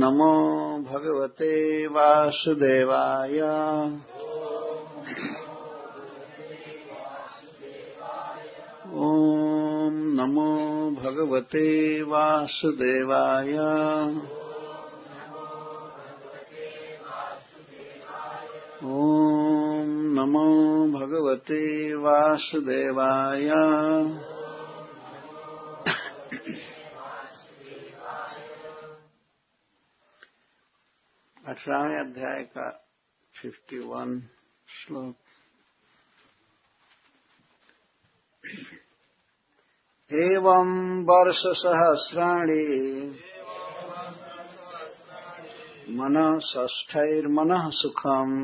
नमो भगवते वासुदेवाय। ओम नमो भगवते वासुदेवाय। ओम नमो भगवते वासुदेवाय। 18वें अध्याय का 51 श्लोक। एवं वर्ष सहस्राणि मनः षष्ठैर्मनः सुखम्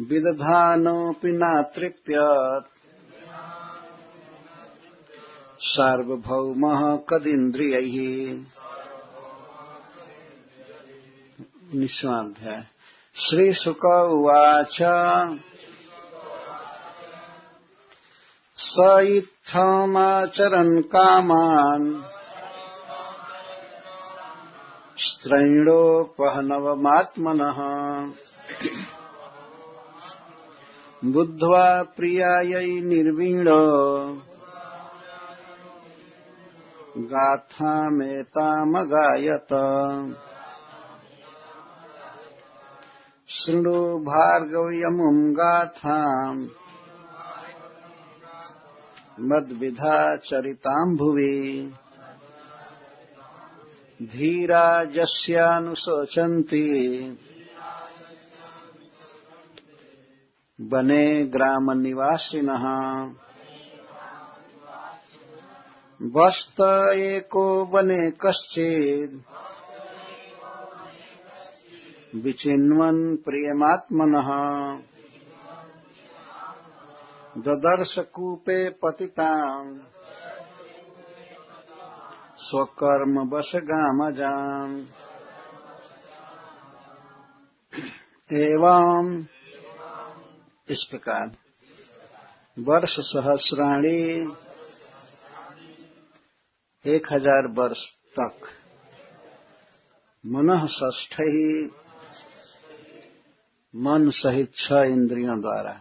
विदधानोऽपि नातृप्यत् सार्वभौमः कदिन्द्रियैः। 19वां अध्याय। श्रीशुक उवाच स इत्थमाचरन् कामान् स्त्रैणोपहनवमात्मनः बुद्ध्वा प्रियायै निर्वीणो गाथामेतामगायत। शृणु भार्गव्यमुं गाथाम् मद्विधा चरितां भुवि धीरा यस्यानुशोचन्ति वने ग्रामनिवासिनः। वस्त एको वने कश्चित् विचिन्वन् प्रियमात्मनः ददर्श कूपे पतिताम् स्वकर्मवशगामजाम्। एवं इस प्रकार वर्ष सहस्राणि 1000 वर्ष तक मनः षष्ठैः मन सहित 6 इंद्रियों द्वारा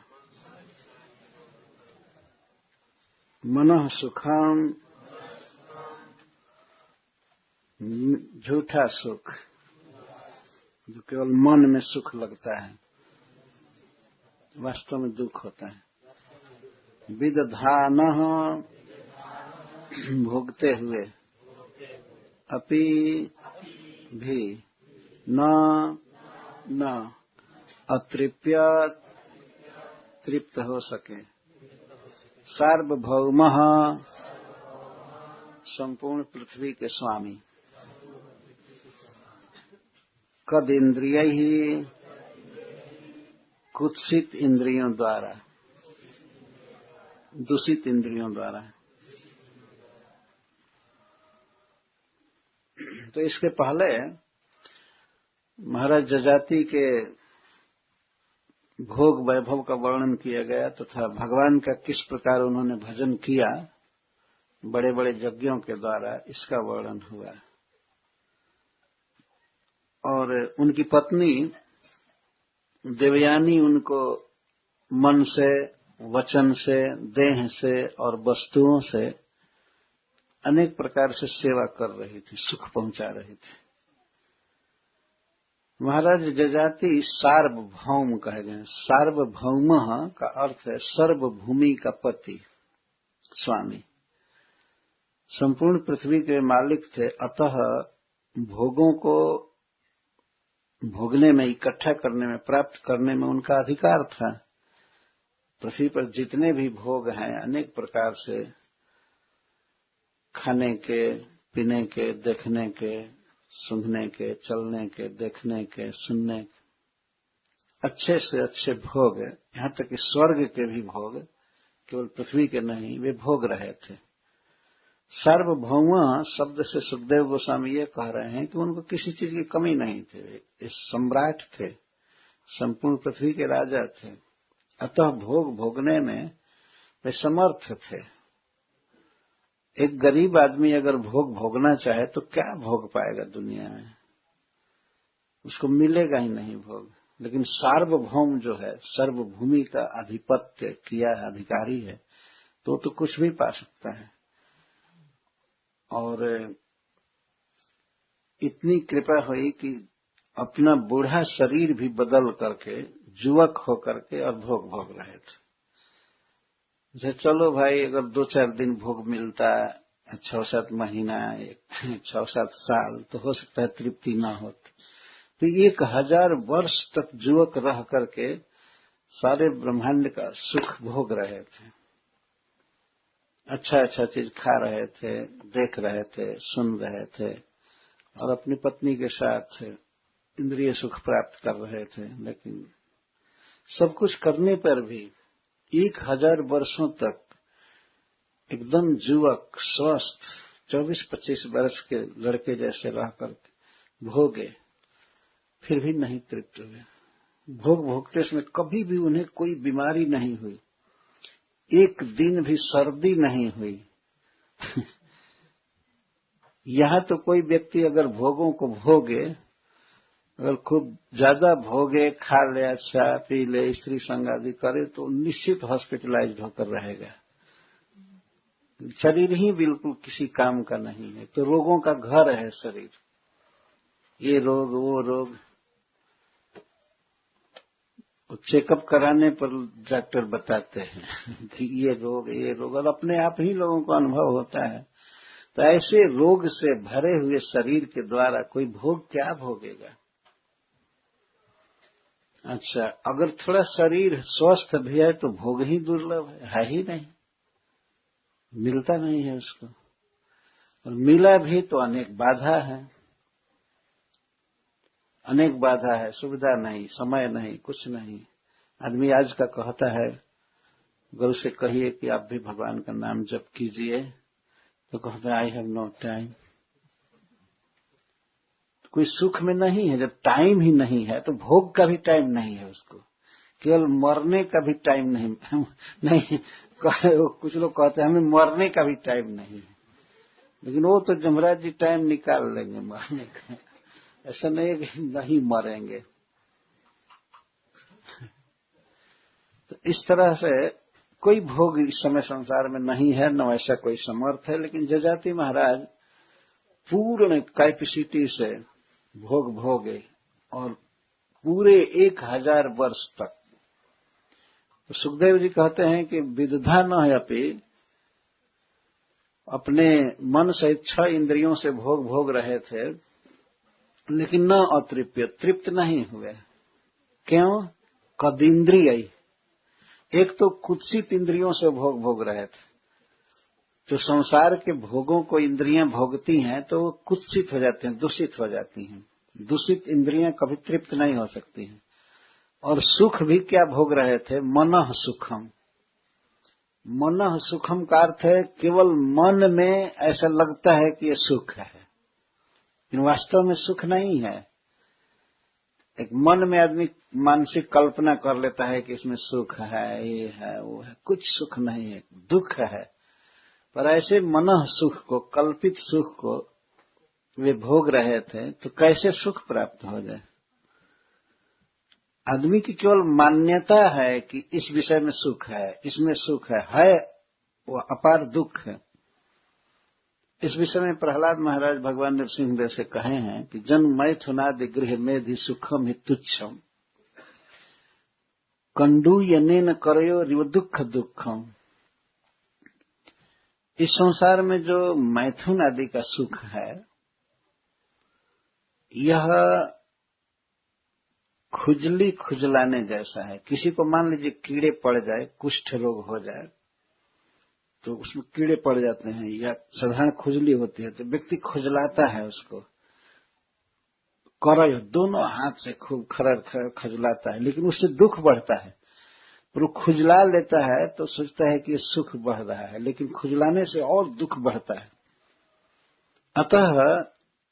मनः सुखम झूठा सुख जो केवल मन में सुख लगता है वास्तव में दुख होता है। विदधानः भोगते हुए अपि भी न अतृप्यत तृप्त हो सके। सार्वभौमः संपूर्ण पृथ्वी के स्वामी। कद इंद्रियैः कुत्सित इंद्रियों द्वारा दूषित इंद्रियों द्वारा। तो इसके पहले महाराज जजाति के भोग वैभव का वर्णन किया गया तथा भगवान का किस प्रकार उन्होंने भजन किया बड़े बड़े यज्ञों के द्वारा, इसका वर्णन हुआ। और उनकी पत्नी देवयानी उनको मन से, वचन से, देह से और वस्तुओं से अनेक प्रकार से सेवा कर रही थी, सुख पहुंचा रही थी। महाराज जजाति सार्वभौम कहे गए। सार्वभौम का अर्थ है सर्वभूमि का पति, स्वामी। संपूर्ण पृथ्वी के मालिक थे, अतः भोगों को भोगने में, इकट्ठा करने में, प्राप्त करने में उनका अधिकार था। पृथ्वी पर जितने भी भोग हैं अनेक प्रकार से, खाने के, पीने के, देखने के, सूंघने के, चलने के, देखने के, सुनने के, अच्छे से अच्छे भोग, यहाँ तक कि स्वर्ग के भी भोग केवल पृथ्वी के नहीं, वे भोग रहे थे। सार्वभौम शब्द से सुखदेव गोस्वामी ये कह रहे हैं कि उनको किसी चीज की कमी नहीं थी। वे सम्राट थे, संपूर्ण पृथ्वी के राजा थे, अतः भोग भोगने में वे समर्थ थे। एक गरीब आदमी अगर भोग भोगना चाहे तो क्या भोग पाएगा दुनिया में? उसको मिलेगा ही नहीं भोग। लेकिन सार्वभौम जो है, सर्वभूमि का आधिपत्य किया है, अधिकारी है, तो कुछ भी पा सकता है। और इतनी कृपा हुई कि अपना बूढ़ा शरीर भी बदल करके युवक होकर के और भोग भोग रहे थे। जैसे चलो भाई, अगर 2-4 दिन भोग मिलता, 6-7 महीना, 6-7 साल, तो हो सकता है तृप्ति ना होती। तो 1000 वर्ष तक युवक रह करके सारे ब्रह्मांड का सुख भोग रहे थे। अच्छा अच्छा चीज खा रहे थे, देख रहे थे, सुन रहे थे, और अपनी पत्नी के साथ इंद्रिय सुख प्राप्त कर रहे थे। लेकिन सब कुछ करने पर भी 1000 वर्षों तक एकदम युवक, स्वस्थ, 24-25 वर्ष के लड़के जैसे रह करके भोगे, फिर भी नहीं तृप्त हुए। भोग भोगते समय कभी भी उन्हें कोई बीमारी नहीं हुई, एक दिन भी सर्दी नहीं हुई। यहां तो कोई व्यक्ति अगर भोगों को भोगे, अगर खूब ज्यादा भोगे, खा ले, अच्छा पी ले, स्त्री संग आदि करे, तो निश्चित हॉस्पिटलाइज्ड होकर रहेगा। शरीर ही बिल्कुल किसी काम का नहीं है। तो रोगों का घर है शरीर, ये रोग वो रोग। चेकअप कराने पर डॉक्टर बताते हैं कि ये रोग, और अपने आप ही लोगों को अनुभव होता है। तो ऐसे रोग से भरे हुए शरीर के द्वारा कोई भोग क्या भोगेगा? अच्छा, अगर थोड़ा शरीर स्वस्थ भी है तो भोग ही दुर्लभ है ही नहीं, मिलता नहीं है उसको। और मिला भी तो अनेक बाधा है, अनेक बाधा है, सुविधा नहीं, समय नहीं, कुछ नहीं। आदमी आज का कहता है, गुरु से कहिए कि आप भी भगवान का नाम जप कीजिए, तो कहते हैं आई हैव नो टाइम। कोई सुख में नहीं है। जब टाइम ही नहीं है तो भोग का भी टाइम नहीं है उसको, केवल मरने का भी टाइम नहीं। कुछ लोग कहते हैं हमें मरने का भी टाइम नहीं है, लेकिन वो तो जमराज जी टाइम निकाल लेंगे मरने का। ऐसा नहीं है कि नहीं मरेंगे। तो इस तरह से कोई भोग इस समय संसार में नहीं है, न ऐसा कोई समर्थ है। लेकिन जजाति महाराज पूर्ण कैपेसिटी से भोग भोगे, और पूरे 1000 वर्ष तक। तो सुखदेव जी कहते हैं कि विदधा न अपि, अपने मन सहित 6 इंद्रियों से भोग भोग रहे थे, लेकिन न अतृप्य, तृप्त नहीं हुए। क्यों? कदिंद्रिय, एक तो कुत्सित इंद्रियों से भोग भोग रहे थे। जो संसार के भोगों को इंद्रियां भोगती हैं तो वो कुत्सित हो जाते हैं, दूषित हो जाती हैं। दूषित इंद्रियां कभी तृप्त नहीं हो सकती हैं। और सुख भी क्या भोग रहे थे? मनः सुखम। मनः सुखम का अर्थ है केवल मन में ऐसा लगता है कि ये सुख है, लेकिन वास्तव में सुख नहीं है। एक मन में आदमी मानसिक कल्पना कर लेता है कि इसमें सुख है, ये है, वो है। कुछ सुख नहीं है, दुख है। पर ऐसे मनः सुख को, कल्पित सुख को वे भोग रहे थे, तो कैसे सुख प्राप्त हो जाए? आदमी की केवल मान्यता है कि इस विषय में सुख है, इसमें सुख है वो अपार दुख है। इस विषय में प्रहलाद महाराज भगवान नरसिंहदेव से कहे हैं कि जन्म मैथुनादि गृह मेधि सुखम ही तुच्छम, कंडू यनेन करयो रिव दुख दुखम। इस संसार में जो मैथुन आदि का सुख है, यह खुजली खुजलाने जैसा है। किसी को मान लीजिए कीड़े पड़ जाए, कुष्ठ रोग हो जाए, तो उसमें कीड़े पड़ जाते हैं, या साधारण खुजली होती है, तो व्यक्ति खुजलाता है उसको, करय दोनों हाथ से खूब खरर खुजलाता है, लेकिन उससे दुख बढ़ता है। पर वो खुजला लेता है तो सोचता है कि ये सुख बढ़ रहा है, लेकिन खुजलाने से और दुख बढ़ता है। अतः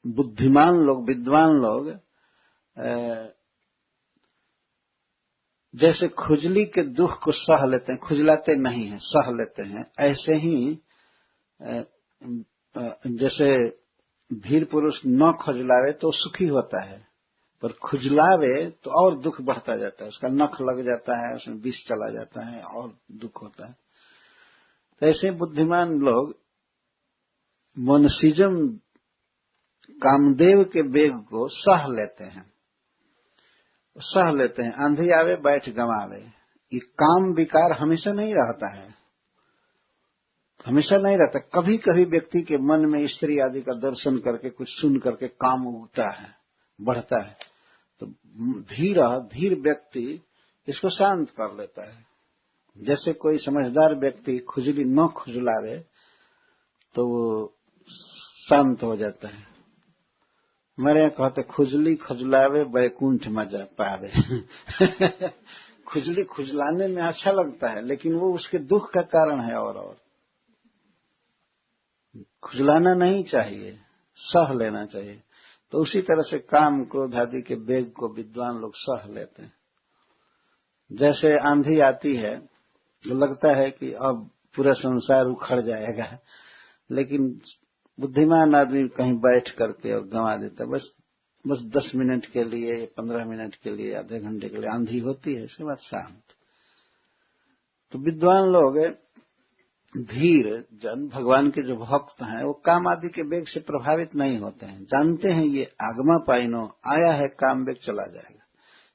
बुद्धिमान लोग, विद्वान लोग जैसे खुजली के दुख को सह लेते हैं, खुजलाते नहीं हैं, सह लेते हैं, ऐसे ही जैसे धीर पुरुष न खुजलावे तो सुखी होता है, पर खुजलावे तो और दुख बढ़ता जाता है, उसका नख लग जाता है, उसमें विष चला जाता है और दुख होता है। तो ऐसे बुद्धिमान लोग मोनसिज्म कामदेव के वेग को सह लेते हैं, आंधी आवे बैठ गंवावे। ये काम विकार हमेशा नहीं रहता है, हमेशा नहीं रहता। कभी कभी व्यक्ति के मन में स्त्री आदि का दर्शन करके, कुछ सुन करके काम उगता है, बढ़ता है, तो धीर व्यक्ति इसको शांत कर लेता है। जैसे कोई समझदार व्यक्ति खुजली न खुजलावे तो वो शांत हो जाता है। हमारे यहाँ कहते खुजली खुजलावे बैकुंठ मजा पावे। खुजली खुजलाने में अच्छा लगता है, लेकिन वो उसके दुख का कारण है। और खुजलाना नहीं चाहिए, सह लेना चाहिए। तो उसी तरह से काम क्रोध आदि के वेग को विद्वान लोग सह लेते हैं। जैसे आंधी आती है तो लगता है कि अब पूरा संसार उखड़ जाएगा, लेकिन बुद्धिमान आदमी कहीं बैठ करके और गंवा देता है। बस 10 मिनट के लिए, 15 मिनट के लिए, आधे घंटे के लिए आंधी होती है, इसके बाद शांत। तो विद्वान लोग धीर जन, भगवान के जो भक्त हैं, वो काम आदि के वेग से प्रभावित नहीं होते हैं। जानते हैं ये आगमा पाइनो आया है, काम वेग चला जाएगा।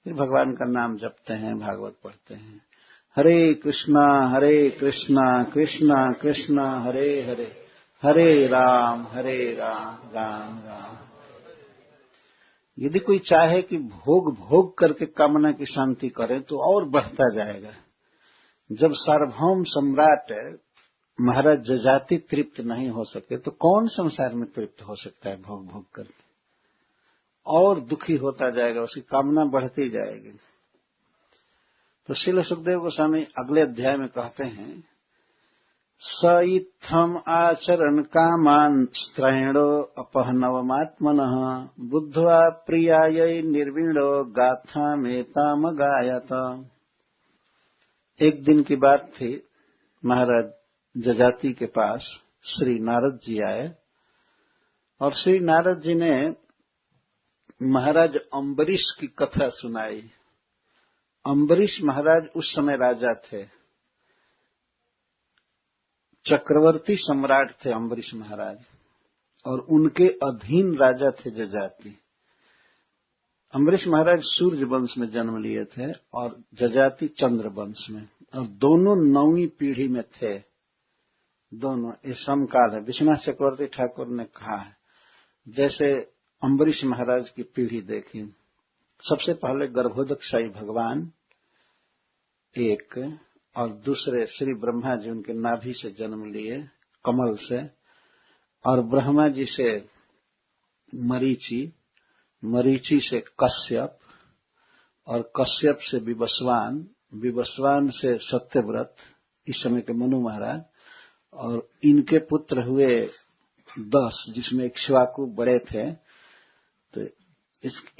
फिर भगवान का नाम जपते हैं, भागवत पढ़ते हैं। हरे कृष्णा कृष्णा कृष्णा हरे हरे, हरे राम राम राम। यदि कोई चाहे कि भोग करके कामना की शांति करे तो और बढ़ता जाएगा। जब सार्वभौम सम्राट महाराज जजाति तृप्त नहीं हो सके तो कौन संसार में तृप्त हो सकता है भोग करके? और दुखी होता जाएगा, उसकी कामना बढ़ती जाएगी। तो श्रील सुखदेव गोस्वामी अगले अध्याय में कहते हैं, स इत्थम आचरण कामान स्त्रैणो अपहनवमात्मनः बुद्ध्वा प्रियायै निर्वीणो गाथा में ताम गायत। एक दिन की बात थी, महाराज जजाति के पास श्री नारद जी आए और श्री नारद जी ने महाराज अम्बरीश की कथा सुनाई। अम्बरीश महाराज उस समय राजा थे, चक्रवर्ती सम्राट थे अम्बरीश महाराज, और उनके अधीन राजा थे जजाति। अम्बरीश महाराज सूर्य वंश में जन्म लिए थे और जजाति चंद्र वंश में, और दोनों 9वीं पीढ़ी में थे। दोनों ये समकाल है। विश्वनाथ चक्रवर्ती ठाकुर ने कहा है, जैसे अम्बरीश महाराज की पीढ़ी देखी, सबसे पहले गर्भोदकशाही भगवान एक, और दूसरे श्री ब्रह्मा जी उनके नाभि से जन्म लिए, कमल से, और ब्रह्मा जी से मरीचि, मरीचि से कश्यप, और कश्यप से विवस्वान, विवस्वान से सत्यव्रत, इस समय के मनु महाराज, और इनके पुत्र हुए 10, जिसमें इक्ष्वाकु बड़े थे। तो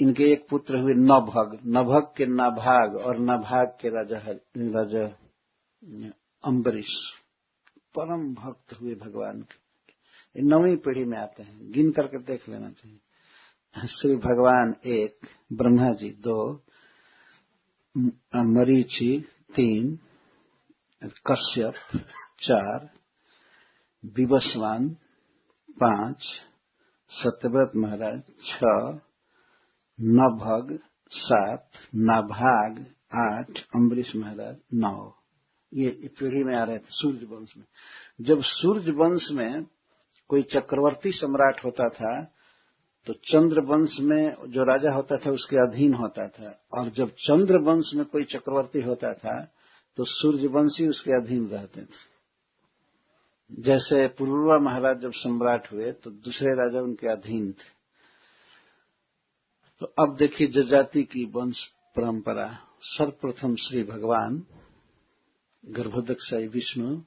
इनके एक पुत्र हुए नभग, नभग के नाभाग, और नाभाग के राजा अम्बरीश, परम भक्त हुए भगवान के। 9वीं पीढ़ी में आते हैं, गिन करके देख लेना चाहिए। श्री भगवान 1, ब्रह्मा जी 2, मरीचि 3, कश्यप 4, विवस्वान 5, सत्यव्रत महाराज 6, नभग 7, नाभाग 8, अम्बरीश महाराज 9। ये पीढ़ी में आ रहे थे सूर्य वंश में। जब सूर्य वंश में कोई चक्रवर्ती सम्राट होता था तो चंद्र वंश में जो राजा होता था उसके अधीन होता था, और जब चंद्र वंश में कोई चक्रवर्ती होता था तो सूर्यवंशी उसके अधीन रहते थे। जैसे पुरुरवा महाराज जब सम्राट हुए तो दूसरे राजा उनके अधीन थे। तो अब देखिए जजाति की वंश परंपरा। सर्वप्रथम श्री भगवान, गर्भोदकशाही विष्णु,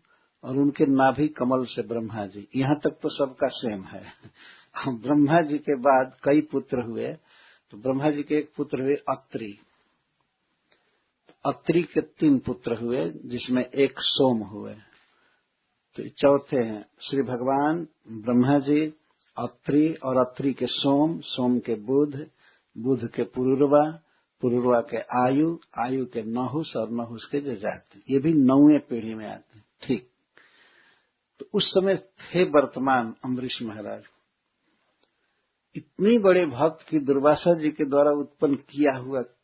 और उनके नाभि कमल से ब्रह्मा जी। यहां तक तो सबका सेम है। ब्रह्मा जी के बाद कई पुत्र हुए, तो ब्रह्मा जी के एक पुत्र हुए अत्रि। अत्रि के 3 पुत्र हुए, जिसमें एक सोम हुए, तो चौथे हैं श्री भगवान ब्रह्मा जी, अत्रि और अत्रि के सोम, सोम के बुध, बुध के पुरुरवा, पुरुरवा के आयु, आयु के नहुस और नहुस के जजाति। ये भी 9वें पीढ़ी में आते हैं। ठीक, तो उस समय थे वर्तमान अम्बरीश महाराज। इतनी बड़े भक्त की दुर्वासा जी के द्वारा उत्पन्न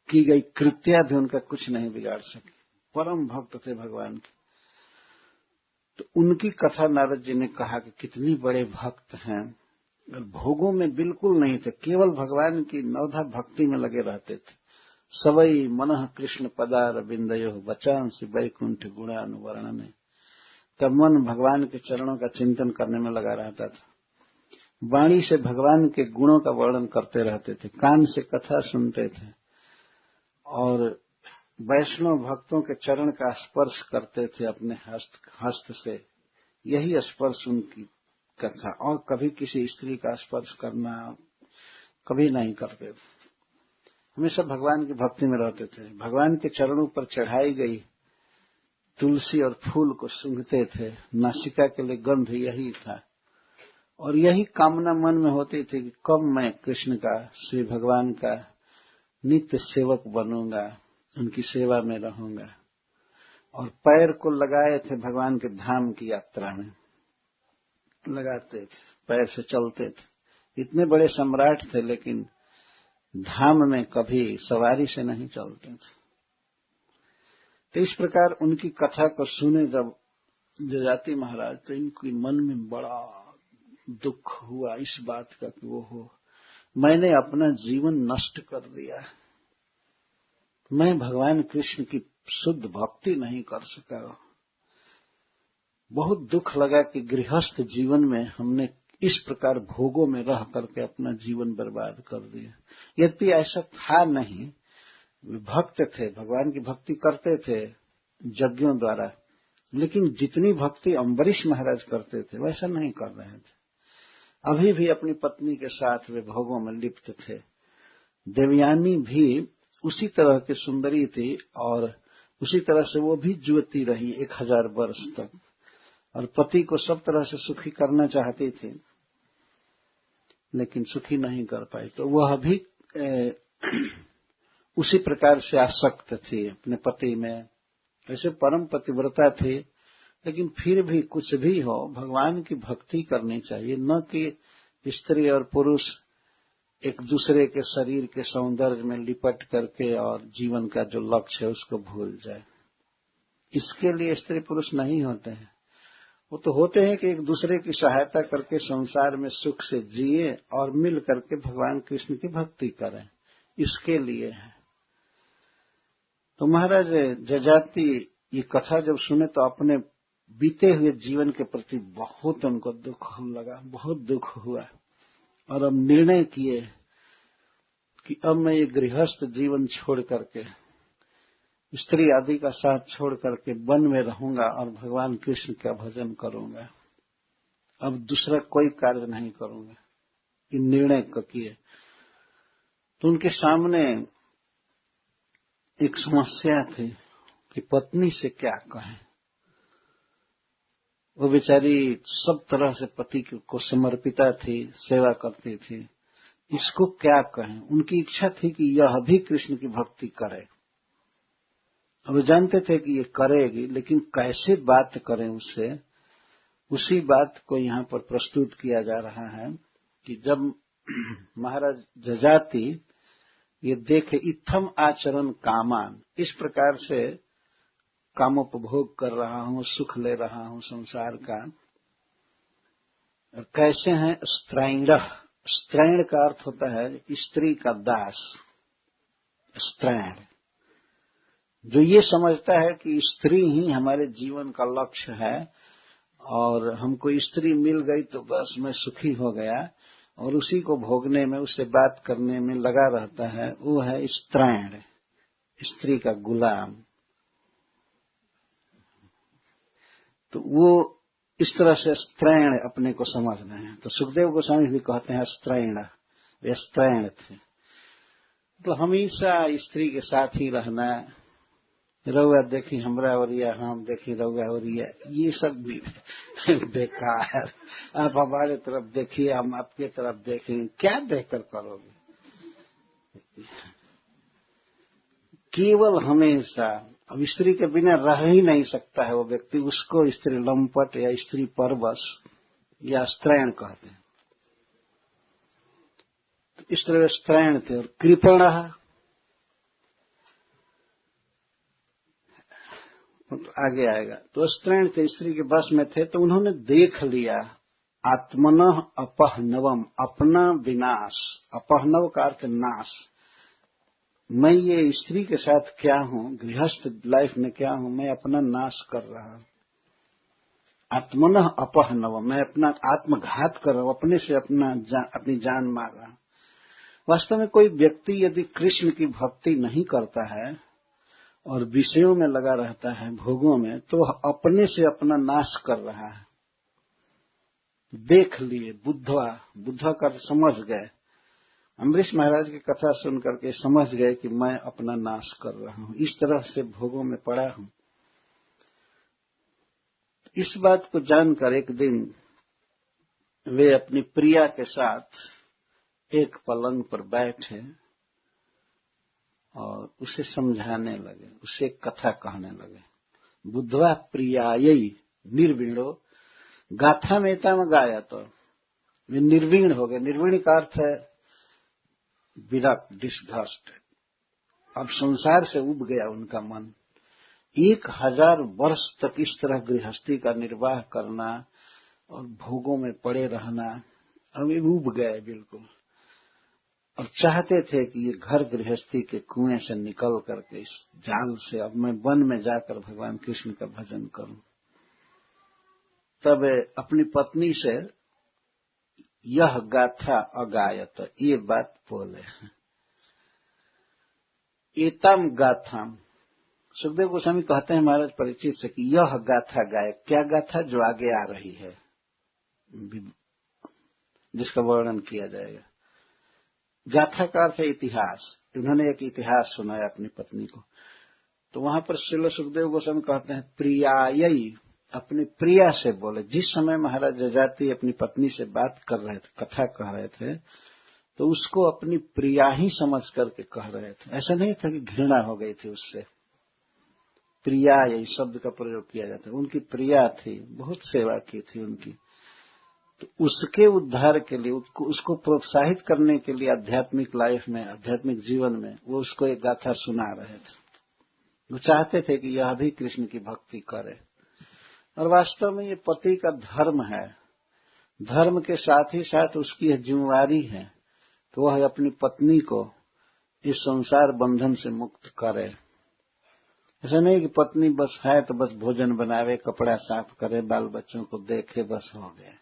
की गई कृत्या भी उनका कुछ नहीं बिगाड़ सकी। परम भक्त थे भगवान के। तो उनकी कथा नारद जी ने कहा कि कितनी बड़े भक्त हैं, और भोगों में बिल्कुल नहीं थे, केवल भगवान की नवधा भक्ति में लगे रहते थे। सवई मनः कृष्ण पदार बिंदयो बचांसि वैकुंठ गुणानुवर्णने, का मन भगवान के चरणों का चिंतन करने में लगा रहता था। वाणी से भगवान के गुणों का वर्णन करते रहते थे, कान से कथा सुनते थे, और वैष्णव भक्तों के चरण का स्पर्श करते थे अपने हस्त से। यही स्पर्श उनकी कथा, और कभी किसी स्त्री का स्पर्श करना कभी नहीं करते थे। हमेशा भगवान की भक्ति में रहते थे। भगवान के चरणों पर चढ़ाई गई तुलसी और फूल को सूंघते थे। नासिका के लिए गंध यही था, और यही कामना मन में होती थी कि कब मैं कृष्ण का, श्री भगवान का नित्य सेवक बनूंगा, उनकी सेवा में रहूंगा। और पैर को लगाए थे भगवान के धाम की यात्रा में, लगाते थे, पैर से चलते थे। इतने बड़े सम्राट थे, लेकिन धाम में कभी सवारी से नहीं चलते थे। तो इस प्रकार उनकी कथा को सुने जब जजाति महाराज, तो इनके मन में बड़ा दुख हुआ इस बात का कि वो हो, मैंने अपना जीवन नष्ट कर दिया, मैं भगवान कृष्ण की शुद्ध भक्ति नहीं कर सका। बहुत दुख लगा कि गृहस्थ जीवन में हमने इस प्रकार भोगों में रह करके अपना जीवन बर्बाद कर दिया। यद्यपि ऐसा था नहीं, वे भक्त थे, भगवान की भक्ति करते थे यज्ञों द्वारा, लेकिन जितनी भक्ति अम्बरीश महाराज करते थे वैसा नहीं कर रहे थे। अभी भी अपनी पत्नी के साथ वे भोगों में लिप्त थे। देवयानी भी उसी तरह की सुंदरी थी, और उसी तरह से वो भी जुएती रही 1000 वर्ष तक, और पति को सब तरह से सुखी करना चाहती थी, लेकिन सुखी नहीं कर पाई। तो वह भी उसी प्रकार से आसक्त थी अपने पति में। ऐसे परम पतिव्रता थी, लेकिन फिर भी कुछ भी हो, भगवान की भक्ति करनी चाहिए, न कि स्त्री और पुरुष एक दूसरे के शरीर के सौंदर्य में लिपट करके और जीवन का जो लक्ष्य है उसको भूल जाए। इसके लिए स्त्री पुरुष नहीं होते हैं, वो तो होते हैं कि एक दूसरे की सहायता करके संसार में सुख से जिए और मिल करके भगवान कृष्ण की भक्ति करें, इसके लिए है। तो महाराज जजाति ये कथा जब सुने तो अपने बीते हुए जीवन के प्रति बहुत उनको दुख लगा, बहुत दुख हुआ, और अब निर्णय किए कि अब मैं ये गृहस्थ जीवन छोड़ करके, स्त्री आदि का साथ छोड़ करके वन में रहूंगा और भगवान कृष्ण का भजन करूंगा, अब दूसरा कोई कार्य नहीं करूंगा। ये निर्णय किए। तो उनके सामने एक समस्या थी कि पत्नी से क्या कहें। वो बेचारी सब तरह से पति को समर्पिता थी, सेवा करती थी, इसको क्या कहें। उनकी इच्छा थी कि यह भी कृष्ण की भक्ति करे, और वो जानते थे कि ये करेगी, लेकिन कैसे बात करें उससे, उसी बात को यहाँ पर प्रस्तुत किया जा रहा है कि जब महाराज जजाति ये देखे इत्थम आचरण कामान, इस प्रकार से कामोपभोग कर रहा हूं, सुख ले रहा हूं संसार का, और कैसे हैं स्त्रैण। स्त्रैण का अर्थ होता है स्त्री का दास। स्त्रैण जो ये समझता है कि स्त्री ही हमारे जीवन का लक्ष्य है, और हमको स्त्री मिल गई तो बस मैं सुखी हो गया, और उसी को भोगने में, उससे बात करने में लगा रहता है, वो है स्त्रैण, स्त्री का गुलाम। तो वो इस तरह से स्त्रैण अपने को समझ रहे हैं। तो सुखदेव गोस्वामी भी कहते हैं स्त्रैण, वे स्त्रैण थे। तो हमेशा स्त्री के साथ ही रहना, रउआ देखी हमरा ओरिया, हम देखी रउआ ओरिया, ये सब भी बेकार। आप हमारे तरफ देखिए, हम आपके तरफ देखें, क्या देखकर करोगे? केवल हमेशा, अब स्त्री के बिना रह ही नहीं सकता है वो व्यक्ति, उसको स्त्री लंपट या स्त्री परवश या स्त्रैण कहते हैं। तो स्त्री स्त्रैण थे और कृपण तो आगे आएगा। तो स्त्रैण थे, स्त्री के बस में थे, तो उन्होंने देख लिया आत्मनः अपहनवम, अपना विनाश। अपहनव का अर्थ नाश। मैं ये स्त्री के साथ क्या हूं, गृहस्थ लाइफ में क्या हूं, मैं अपना नाश कर रहा हूं। आत्मनः अपहनव, मैं अपना आत्मघात कर रहा हूं, अपने से अपनी जान मार रहा हूं। वास्तव में कोई व्यक्ति यदि कृष्ण की भक्ति नहीं करता है और विषयों में लगा रहता है, भोगों में, तो अपने से अपना नाश कर रहा है। देख लिए, बुद्धा का समझ गए, अम्बरीश महाराज की कथा सुन करके समझ गए कि मैं अपना नाश कर रहा हूं, इस तरह से भोगों में पड़ा हूं। इस बात को जानकर एक दिन वे अपनी प्रिया के साथ एक पलंग पर बैठे और उसे समझाने लगे, उसे कथा कहने लगे। बुद्धवा प्रियायै निर्वीणो गाथा मेता में गाया, तो वे निर्वीण हो गए। निर्वीण का अर्थ है विरक्त, डिस्गस्ट। अब संसार से उब गया उनका मन। 1000 वर्ष तक इस तरह गृहस्थी का निर्वाह करना और भोगों में पड़े रहना, अब उब गए बिल्कुल, और चाहते थे कि ये घर गृहस्थी के कुएं से निकल करके, इस जाल से, अब मैं वन में जाकर भगवान कृष्ण का भजन करूं। तब अपनी पत्नी से यह गाथा अगायत, ये बात बोले। एतम गाथाम, सुखदेव गोस्वामी कहते हैं महाराज परीक्षित से कि यह गाथा गाय। क्या गाथा? जो आगे आ रही है, जिसका वर्णन किया जाएगा। गाथा का अर्थ है इतिहास। उन्होंने एक इतिहास सुनाया अपनी पत्नी को। तो वहां पर श्रील सुखदेव गोस्वामी कहते हैं प्रियायै, अपनी प्रिया से बोले। जिस समय महाराज जजाति अपनी पत्नी से बात कर रहे थे, कथा कह रहे थे, तो उसको अपनी प्रिया ही समझ करके कह रहे थे। ऐसा नहीं था कि घृणा हो गई थी उससे। प्रिया, यही शब्द का प्रयोग किया जाता है। उनकी प्रिया थी, बहुत सेवा की थी उनकी। तो उसके उद्धार के लिए, उसको प्रोत्साहित करने के लिए आध्यात्मिक लाइफ में, आध्यात्मिक जीवन में वो उसको एक गाथा सुना रहे थे। वो चाहते थे कि यह भी कृष्ण की भक्ति करे। और वास्तव में ये पति का धर्म है। धर्म के साथ ही साथ उसकी यह जिम्मेवारी है कि वह अपनी पत्नी को इस संसार बंधन से मुक्त करे। ऐसा नहीं कि पत्नी बस है तो बस भोजन बनावे, कपड़ा साफ करे, बाल बच्चों को देखे, बस हो गया।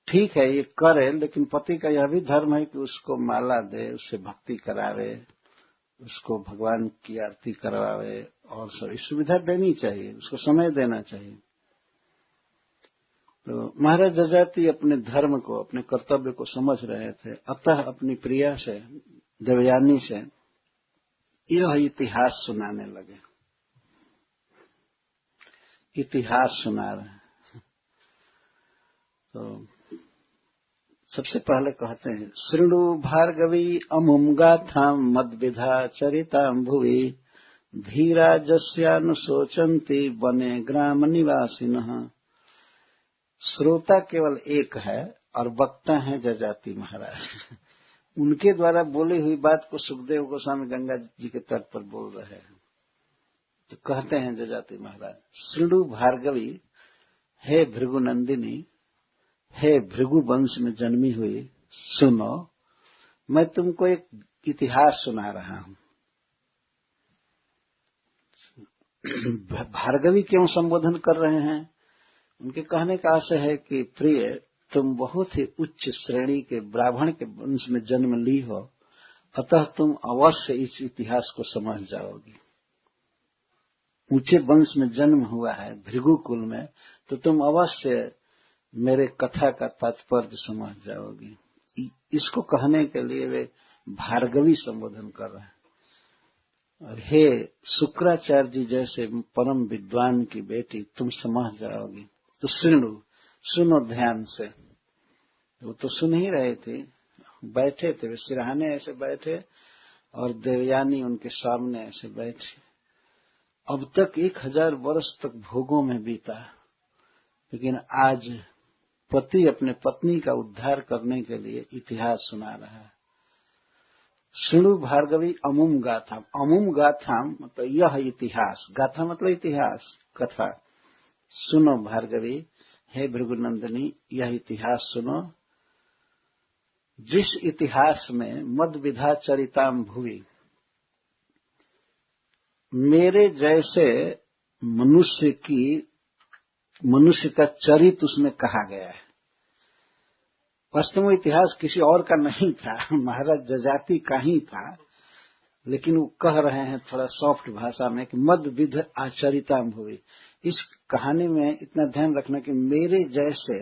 ठीक है ये करे, लेकिन पति का यह भी धर्म है कि उसको माला दे, उससे भक्ति करावे, उसको भगवान की आरती करवावे, और सभी सुविधा देनी चाहिए, उसको समय देना चाहिए। तो महाराज जजाति अपने धर्म को, अपने कर्तव्य को समझ रहे थे। अतः अपनी प्रिया से, देवयानी से यह इतिहास सुनाने लगे। इतिहास सुना रहे। तो सबसे पहले कहते हैं शृणु भार्गवी अमुम गाथाम मद्विधा चरिताम भुवि धीरा जस्यानुशोचन्ति वने ग्राम निवासिनः। श्रोता केवल एक है और वक्ता है जजाति महाराज। उनके द्वारा बोली हुई बात को सुखदेव गोस्वामी गंगा जी के तट पर बोल रहे हैं। तो कहते हैं जजाति महाराज, शृणु भार्गवी, हे भृगुनंदिनी, हे भृगु वंश में जन्मी हुई, सुनो, मैं तुमको एक इतिहास सुना रहा हूं। भार्गवी क्यों संबोधन कर रहे हैं? उनके कहने का आशय है कि प्रिय, तुम बहुत ही उच्च श्रेणी के ब्राह्मण के वंश में जन्म ली हो, अतः तुम अवश्य इस इतिहास को समझ जाओगी। ऊंचे वंश में जन्म हुआ है, भृगु कुल में, तो तुम अवश्य मेरे कथा का तात्पर्य समझ जाओगी। इसको कहने के लिए वे भार्गवी संबोधन कर रहे हैं। और हे शुक्राचार्य जी जैसे परम विद्वान की बेटी, तुम समझ जाओगी। तो सुनो ध्यान से। वो तो सुन ही रहे थे, बैठे थे, वे सिरहाने ऐसे बैठे और देवयानी उनके सामने ऐसे बैठे। अब तक 1000 वर्ष तक भोगों में बीता, लेकिन आज पति अपने पत्नी का उद्धार करने के लिए इतिहास सुना रहा है। सुनु भार्गवी अमुम गाथाम। अमुम गाथाम मतलब यह इतिहास, गाथा मतलब इतिहास, कथा। सुनो भार्गवी, हे भृगुनंदिनी, यह इतिहास सुनो, जिस इतिहास में मद विधा चरिताम भुवि, मेरे जैसे मनुष्य का चरित उसमें कहा गया है। वास्तव में इतिहास किसी और का नहीं था, महाराज जजाति का ही था, लेकिन वो कह रहे हैं थोड़ा सॉफ्ट भाषा में कि मद विध आचरिताम भुवि। इस कहानी में इतना ध्यान रखना कि मेरे जैसे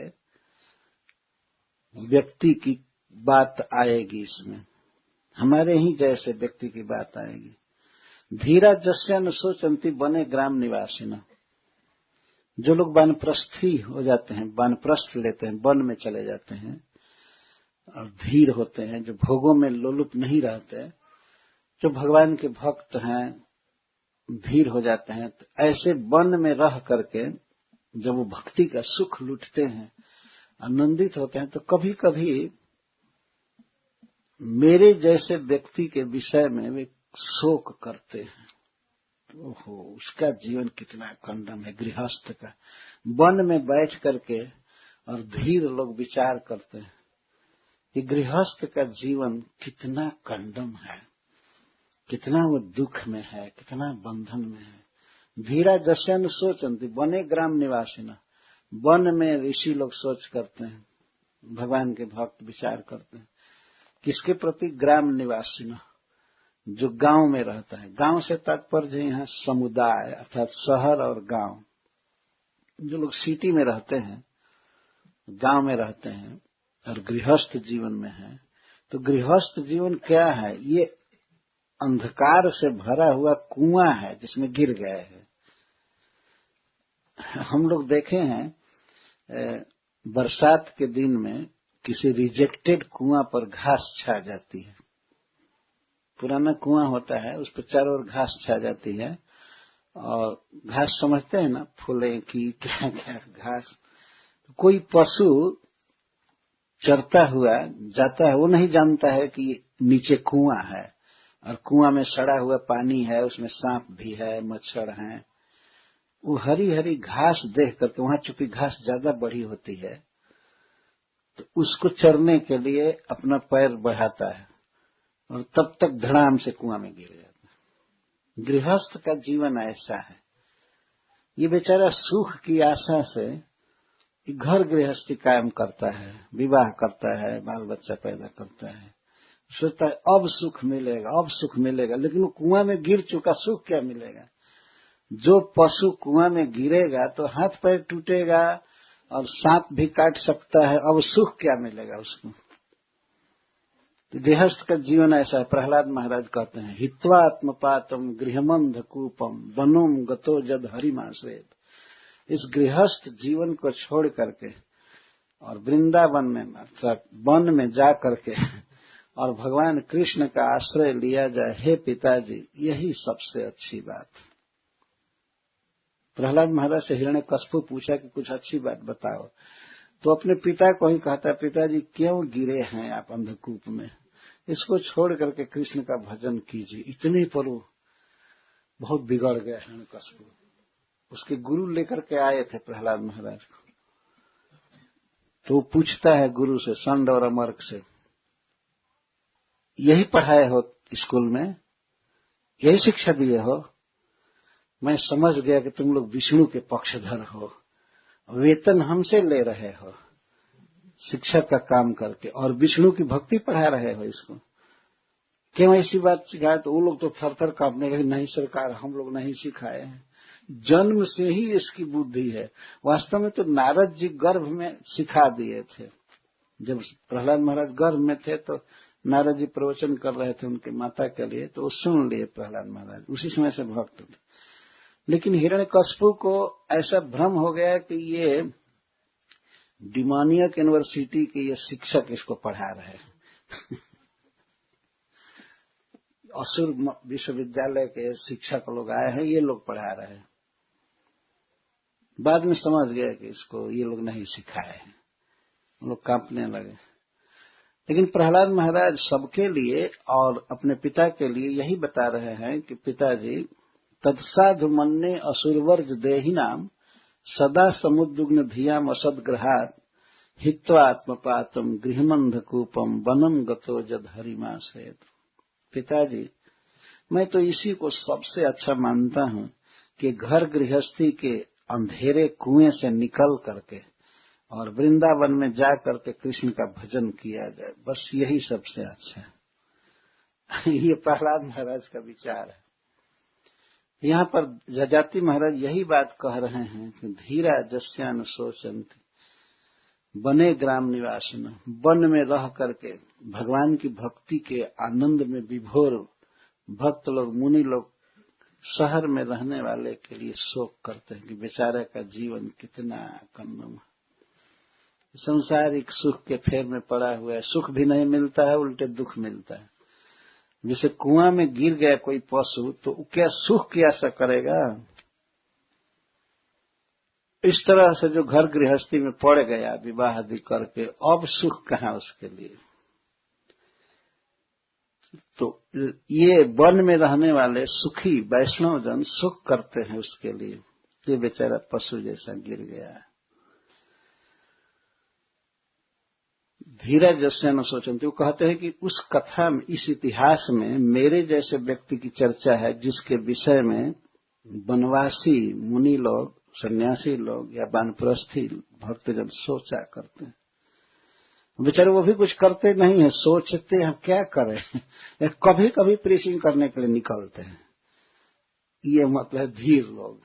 व्यक्ति की बात आएगी, इसमें हमारे ही जैसे व्यक्ति की बात आएगी। धीरा जस्या न सोचंती बने ग्राम निवासिना। जो लोग वानप्रस्थी हो जाते हैं, वानप्रस्थ लेते हैं, वन में चले जाते हैं और धीर होते हैं, जो भोगों में लोलुप नहीं रहते, जो भगवान के भक्त हैं, धीर हो जाते हैं, तो ऐसे वन में रह करके जब वो भक्ति का सुख लूटते हैं, आनंदित होते हैं, तो कभी कभी मेरे जैसे व्यक्ति के विषय में वे शोक करते हैं। ओहो, उसका जीवन कितना कंडम है, गृहस्थ का। वन में बैठ करके और धीर लोग विचार करते हैं कि गृहस्थ का जीवन कितना कंडम है, कितना वो दुख में है, कितना बंधन में है। धीरा जशन सोचंती बने ग्राम निवासिना। वन में ऋषि लोग सोच करते हैं, भगवान के भक्त विचार करते हैं। किसके प्रति? ग्राम निवासिना, जो गांव में रहता है। गांव से तात्पर्य यहाँ समुदाय अर्थात शहर और गांव। जो लोग सिटी में रहते हैं, गांव में रहते हैं और गृहस्थ जीवन में है, तो गृहस्थ जीवन क्या है? ये अंधकार से भरा हुआ कुआं है जिसमें गिर गए हैं। हम लोग देखे हैं बरसात के दिन में किसी रिजेक्टेड कुआं पर घास छा जाती है। पुराना कुआं होता है, उस पर चारों ओर घास छा जाती है, और घास समझते हैं ना, फूले की क्या क्या घास। कोई पशु चरता हुआ जाता है, वो नहीं जानता है कि नीचे कुआं है और कुआं में सड़ा हुआ पानी है, उसमें सांप भी है, मच्छर हैं। वो हरी हरी घास देख करके, वहां चूंकि घास ज्यादा बड़ी होती है, तो उसको चरने के लिए अपना पैर बढ़ाता है और तब तक धड़ाम से कुआं में गिर जाता है। गृहस्थ का जीवन ऐसा है। ये बेचारा सुख की आशा से घर गृहस्थी कायम करता है, विवाह करता है, बाल बच्चा पैदा करता है, सोचता है अब सुख मिलेगा, अब सुख मिलेगा, लेकिन वो कुआं में गिर चुका, सुख क्या मिलेगा? जो पशु कुआं में गिरेगा तो हाथ पैर टूटेगा और सांप भी काट सकता है, अब सुख क्या मिलेगा उसको? तो गृहस्थ का जीवन ऐसा है। प्रहलाद महाराज कहते हैं, हित्वा आत्मपातम गृहमंध कूपम वनोम गतो जद हरिमाश्रेत। इस गृहस्थ जीवन को छोड़ करके और वृंदावन में अर्थात वन में जा करके और भगवान कृष्ण का आश्रय लिया जाए, हे पिताजी, यही सबसे अच्छी बात। प्रहलाद महाराज से हिरण्यकश्यप पूछा कि कुछ अच्छी बात बताओ, तो अपने पिता को ही कहता, पिताजी क्यों गिरे हैं आप अंधकूप में? इसको छोड़ करके कृष्ण का भजन कीजिए। इतने पर वो बहुत बिगड़ गए हिरण्यकश्यप। उसके गुरु लेकर के आए थे प्रहलाद महाराज को, तो वो पूछता है गुरु से, संड और अमर्क से, यही पढ़ाए हो स्कूल में, यही शिक्षा दिए हो? मैं समझ गया कि तुम लोग विष्णु के पक्षधर हो, वेतन हमसे ले रहे हो शिक्षक का काम करके, और विष्णु की भक्ति पढ़ा रहे हो इसको। क्यों ऐसी बात सिखाए? तो वो लोग तो थर थर कांपने लगे, नहीं सरकार, हम लोग नहीं सिखाए हैं, जन्म से ही इसकी बुद्धि है। वास्तव में तो नारद जी गर्भ में सिखा दिए थे। जब प्रहलाद महाराज गर्भ में थे तो नारद जी प्रवचन कर रहे थे उनके माता के लिए, तो वो सुन लिए प्रहलाद महाराज, उसी समय से भक्त थे। लेकिन हिरण्यकशिपु को ऐसा भ्रम हो गया कि ये डिमोनियक यूनिवर्सिटी के ये शिक्षक इसको पढ़ा रहे हैं असुर विश्वविद्यालय के शिक्षक लोग आए हैं, ये लोग पढ़ा रहे हैं। बाद में समझ गए कि इसको ये लोग नहीं सिखाए हैं, लोग कांपने लगे। लेकिन प्रहलाद महाराज सबके लिए और अपने पिता के लिए यही बता रहे हैं कि पिताजी, तत्साधु मन्ने असुरवर्ज देहिनाम सदा समुद्दुग्न धियाम असदग्रहात हित्वा आत्मपातम गृहमंधकूपम वनम गतो जद हरिमासेत। पिताजी, मैं तो इसी को सबसे अच्छा मानता हूं कि घर गृहस्थी के अंधेरे कुएं से निकल करके और वृंदावन में जा करके कृष्ण का भजन किया जाए, बस यही सबसे अच्छा है। ये प्रहलाद महाराज का विचार है। यहाँ पर जजाति महाराज यही बात कह रहे हैं कि धीरा जस्यान सोचंत बने ग्राम निवासन, वन में रह करके भगवान की भक्ति के आनंद में विभोर भक्त लोग, मुनि लोग शहर में रहने वाले के लिए शोक करते हैं कि बेचारे का जीवन कितना कन्नम है, संसारिक सुख के फेर में पड़ा हुआ है, सुख भी नहीं मिलता है, उल्टे दुख मिलता है। जैसे कुआं में गिर गया कोई पशु तो क्या सुख की आशा करेगा? इस तरह से जो घर गृहस्थी में पड़ गया विवाह आदि करके, अब सुख कहाँ उसके लिए? तो ये वन में रहने वाले सुखी वैष्णव जन सुख करते हैं उसके लिए, ये बेचारा पशु जैसा गिर गया है। धीरज जैसे न सोचते, वो कहते हैं कि उस कथा में, इस इतिहास में मेरे जैसे व्यक्ति की चर्चा है जिसके विषय में वनवासी मुनि लोग, सन्यासी लोग या वानप्रस्थी भक्तजन सोचा करते हैं। बेचारे वो भी कुछ करते नहीं है, सोचते हैं क्या करें, कभी कभी प्रीचिंग करने के लिए निकलते हैं। ये मतलब धीर लोग,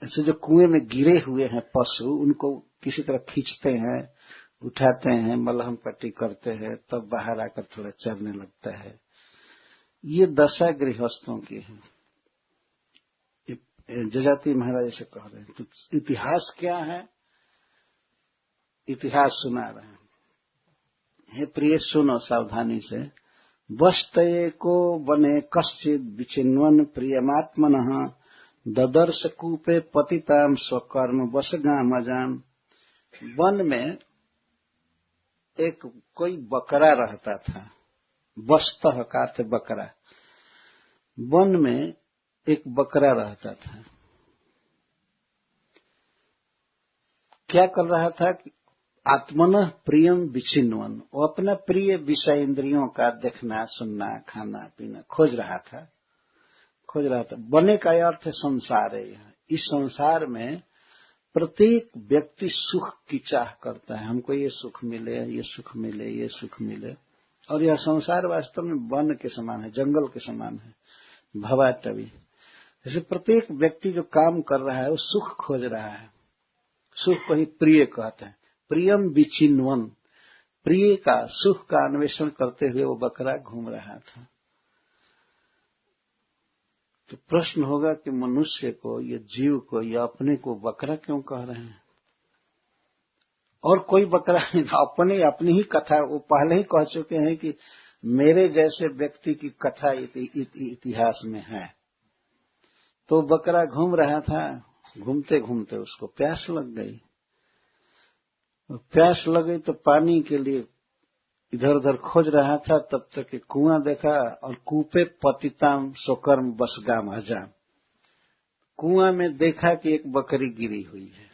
ऐसे जो कुएं में गिरे हुए हैं पशु, उनको किसी तरह खींचते हैं, उठाते हैं, मलहम पट्टी करते हैं, तब बाहर आकर थोड़ा चलने लगता है। ये दशा गृहस्थों की है। जजाति महाराज ऐसे कह रहे हैं। तो इतिहास क्या है? इतिहास सुना रहे हैं। हे प्रिय, सुनो सावधानी से। वस्तये को वने कश्चित विचिन्वन प्रियमात्मनः ददर्श कूपे पतिताम स्वकर्म वशगाम अजाम। वन में एक कोई बकरा रहता था, वस्तः का अर्थ बकरा। वन में एक बकरा रहता था। क्या कर रहा था कि आत्मनः प्रियम विचिन्वन, वो अपना प्रिय विषय इंद्रियों का देखना, सुनना, खाना पीना खोज रहा था। बने का अर्थ है संसार है। इस संसार में प्रत्येक व्यक्ति सुख की चाह करता है, हमको ये सुख मिले, ये सुख मिले, ये सुख मिले। और यह संसार वास्तव में वन के समान है, जंगल के समान है, भवाटवी। जैसे प्रत्येक व्यक्ति जो काम कर रहा है वो सुख खोज रहा है, सुख को ही प्रिय कहते हैं। प्रियम विचिन्वन, प्रिय का, सुख का अन्वेषण करते हुए वो बकरा घूम रहा था। तो प्रश्न होगा कि मनुष्य को, ये जीव को, ये अपने को बकरा क्यों कह रहे हैं? और कोई बकरा नहीं था, अपनी ही कथा वो पहले ही कह चुके हैं कि मेरे जैसे व्यक्ति की कथा इतिहास में है। तो बकरा घूम रहा था, घूमते घूमते उसको प्यास लग गई। प्यास लगी तो पानी के लिए इधर उधर खोज रहा था, तब तक एक कुआं देखा और कूपे पतिताम स्वकर्म बसगाम अजाम। कुआं में देखा कि एक बकरी गिरी हुई है।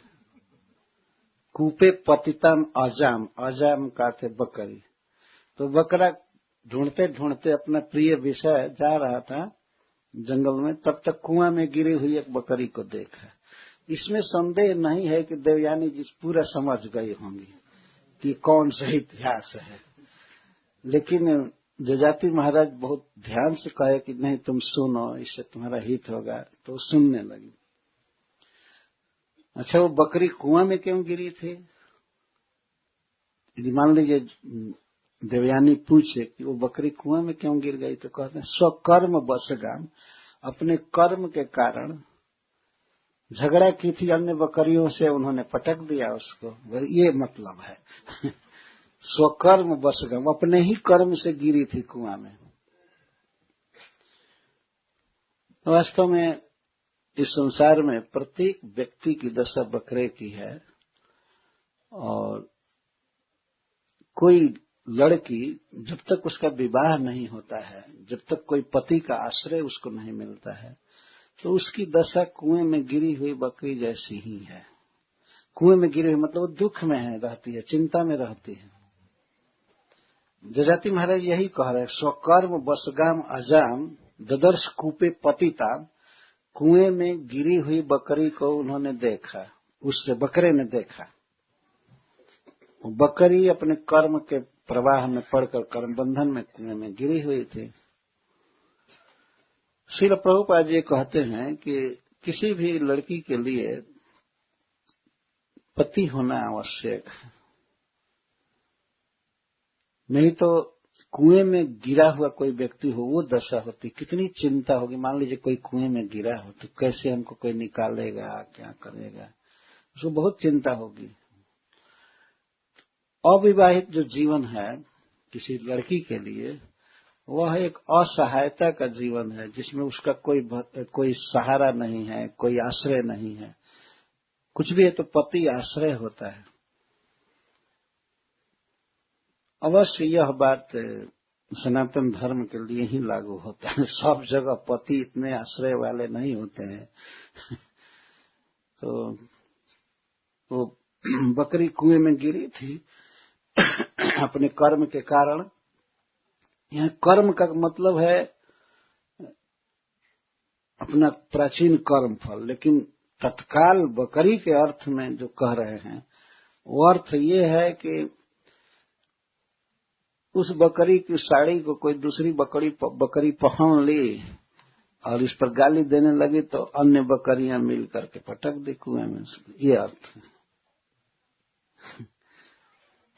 कूपे पतिताम अजाम, अजाम का अर्थ बकरी। तो बकरा ढूंढते ढूंढते अपना प्रिय विषय जा रहा था जंगल में, तब तक कुआं में गिरी हुई एक बकरी को देखा। इसमें संदेह नहीं है कि देवयानी जी पूरा समझ गई होंगी कि कौन सा इतिहास है। लेकिन जजाति महाराज बहुत ध्यान से कहे कि नहीं तुम सुनो, इससे तुम्हारा हित होगा, तो सुनने लगी। अच्छा, वो बकरी कुआं में क्यों गिरी थी? यदि मान लीजिए देवयानी पूछे कि वो बकरी कुएं में क्यों गिर गई, तो कहते हैं स्वकर्म बसगाम, अपने कर्म के कारण झगड़ा की थी अन्य बकरियों से, उन्होंने पटक दिया उसको, ये मतलब है। स्वकर्म बसगम, अपने ही कर्म से गिरी थी कुआं में। वास्तव में इस संसार में प्रत्येक व्यक्ति की दशा बकरे की है, और कोई लड़की जब तक उसका विवाह नहीं होता है, जब तक कोई पति का आश्रय उसको नहीं मिलता है, तो उसकी दशा कुएं में गिरी हुई बकरी जैसी ही है। कुएं में गिरी हुई मतलब वो दुख में है, रहती है, चिंता में रहती है। जजाति महाराज यही कह रहे हैं, स्वकर्म बसगाम अजाम ददर्श कूपे पतिताम, कुएं में गिरी हुई बकरी को उन्होंने देखा, उससे बकरे ने देखा। बकरी अपने कर्म के प्रवाह में पड़कर कर्म बंधन में कुएं में गिरी हुई थी। श्रील प्रभुपाद जी कहते हैं कि किसी भी लड़की के लिए पति होना आवश्यक है, नहीं तो कुएं में गिरा हुआ कोई व्यक्ति हो, वो दशा होती, कितनी चिंता होगी। मान लीजिए कोई कुएं में गिरा हो तो कैसे हमको कोई निकालेगा, क्या करेगा, उसको बहुत चिंता होगी। अविवाहित जो जीवन है किसी लड़की के लिए, वह एक असहायता का जीवन है, जिसमें उसका कोई सहारा नहीं है, कोई आश्रय नहीं है। कुछ भी है तो पति आश्रय होता है। अवश्य यह बात सनातन धर्म के लिए ही लागू होता है, सब जगह पति इतने आश्रय वाले नहीं होते हैं। तो वो बकरी कुएं में गिरी थी अपने कर्म के कारण। यह कर्म का मतलब है अपना प्राचीन कर्म फल, लेकिन तत्काल बकरी के अर्थ में जो कह रहे हैं वो अर्थ ये है कि उस बकरी की साड़ी को कोई दूसरी बकरी पहन ली और इस पर गाली देने लगी तो अन्य बकरियां मिल करके पटक दी कुएं में, ये अर्थ है।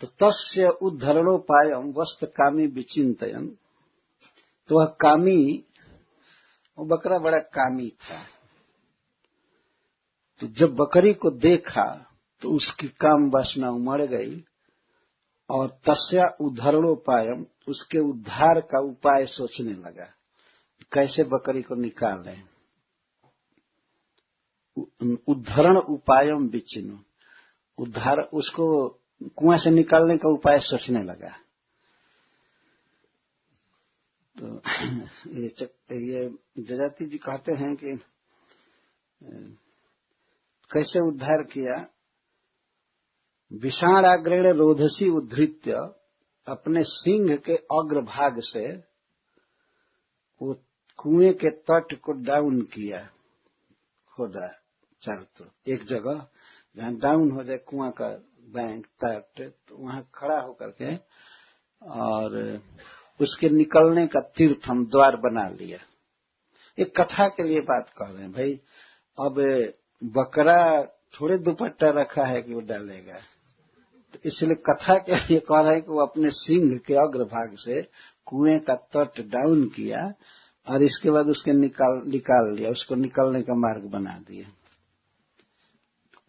तो तस्य उद्धरणोपायम वस्त कामी विचिंतयन, तो वह कामी, वो बकरा बड़ा कामी था, तो जब बकरी को देखा तो उसकी काम वासना उमड़ गई और तस्या उद्धरणोपायम, उसके उद्धार का उपाय सोचने लगा, कैसे बकरी को निकालें। उद्धरण उपायम विचिन्न, उद्धार, उसको कुआं से निकालने का उपाय सोचने लगा। तो ये जजाति जी कहते हैं कि कैसे उद्धार किया। विषाणाग्रेण रोधसी उद्धृत्य, अपने सिंह के अग्रभाग से वो कुएं के तट को डाउन किया, खोदा चारों तरफ, एक जगह जहां डाउन हो जाए कुआं का बैंक तट, तो वहां खड़ा होकर के और उसके निकलने का तीर्थ हम द्वार बना लिया। एक कथा के लिए बात कह रहे हैं भाई, अब बकरा थोड़े दुपट्टा रखा है कि वो डालेगा, तो इसलिए कथा के लिए कह रहे हैं कि वो अपने सिंह के अग्रभाग से कुएं का तट डाउन किया और इसके बाद उसके निकाल लिया, उसको निकलने का मार्ग बना दिया।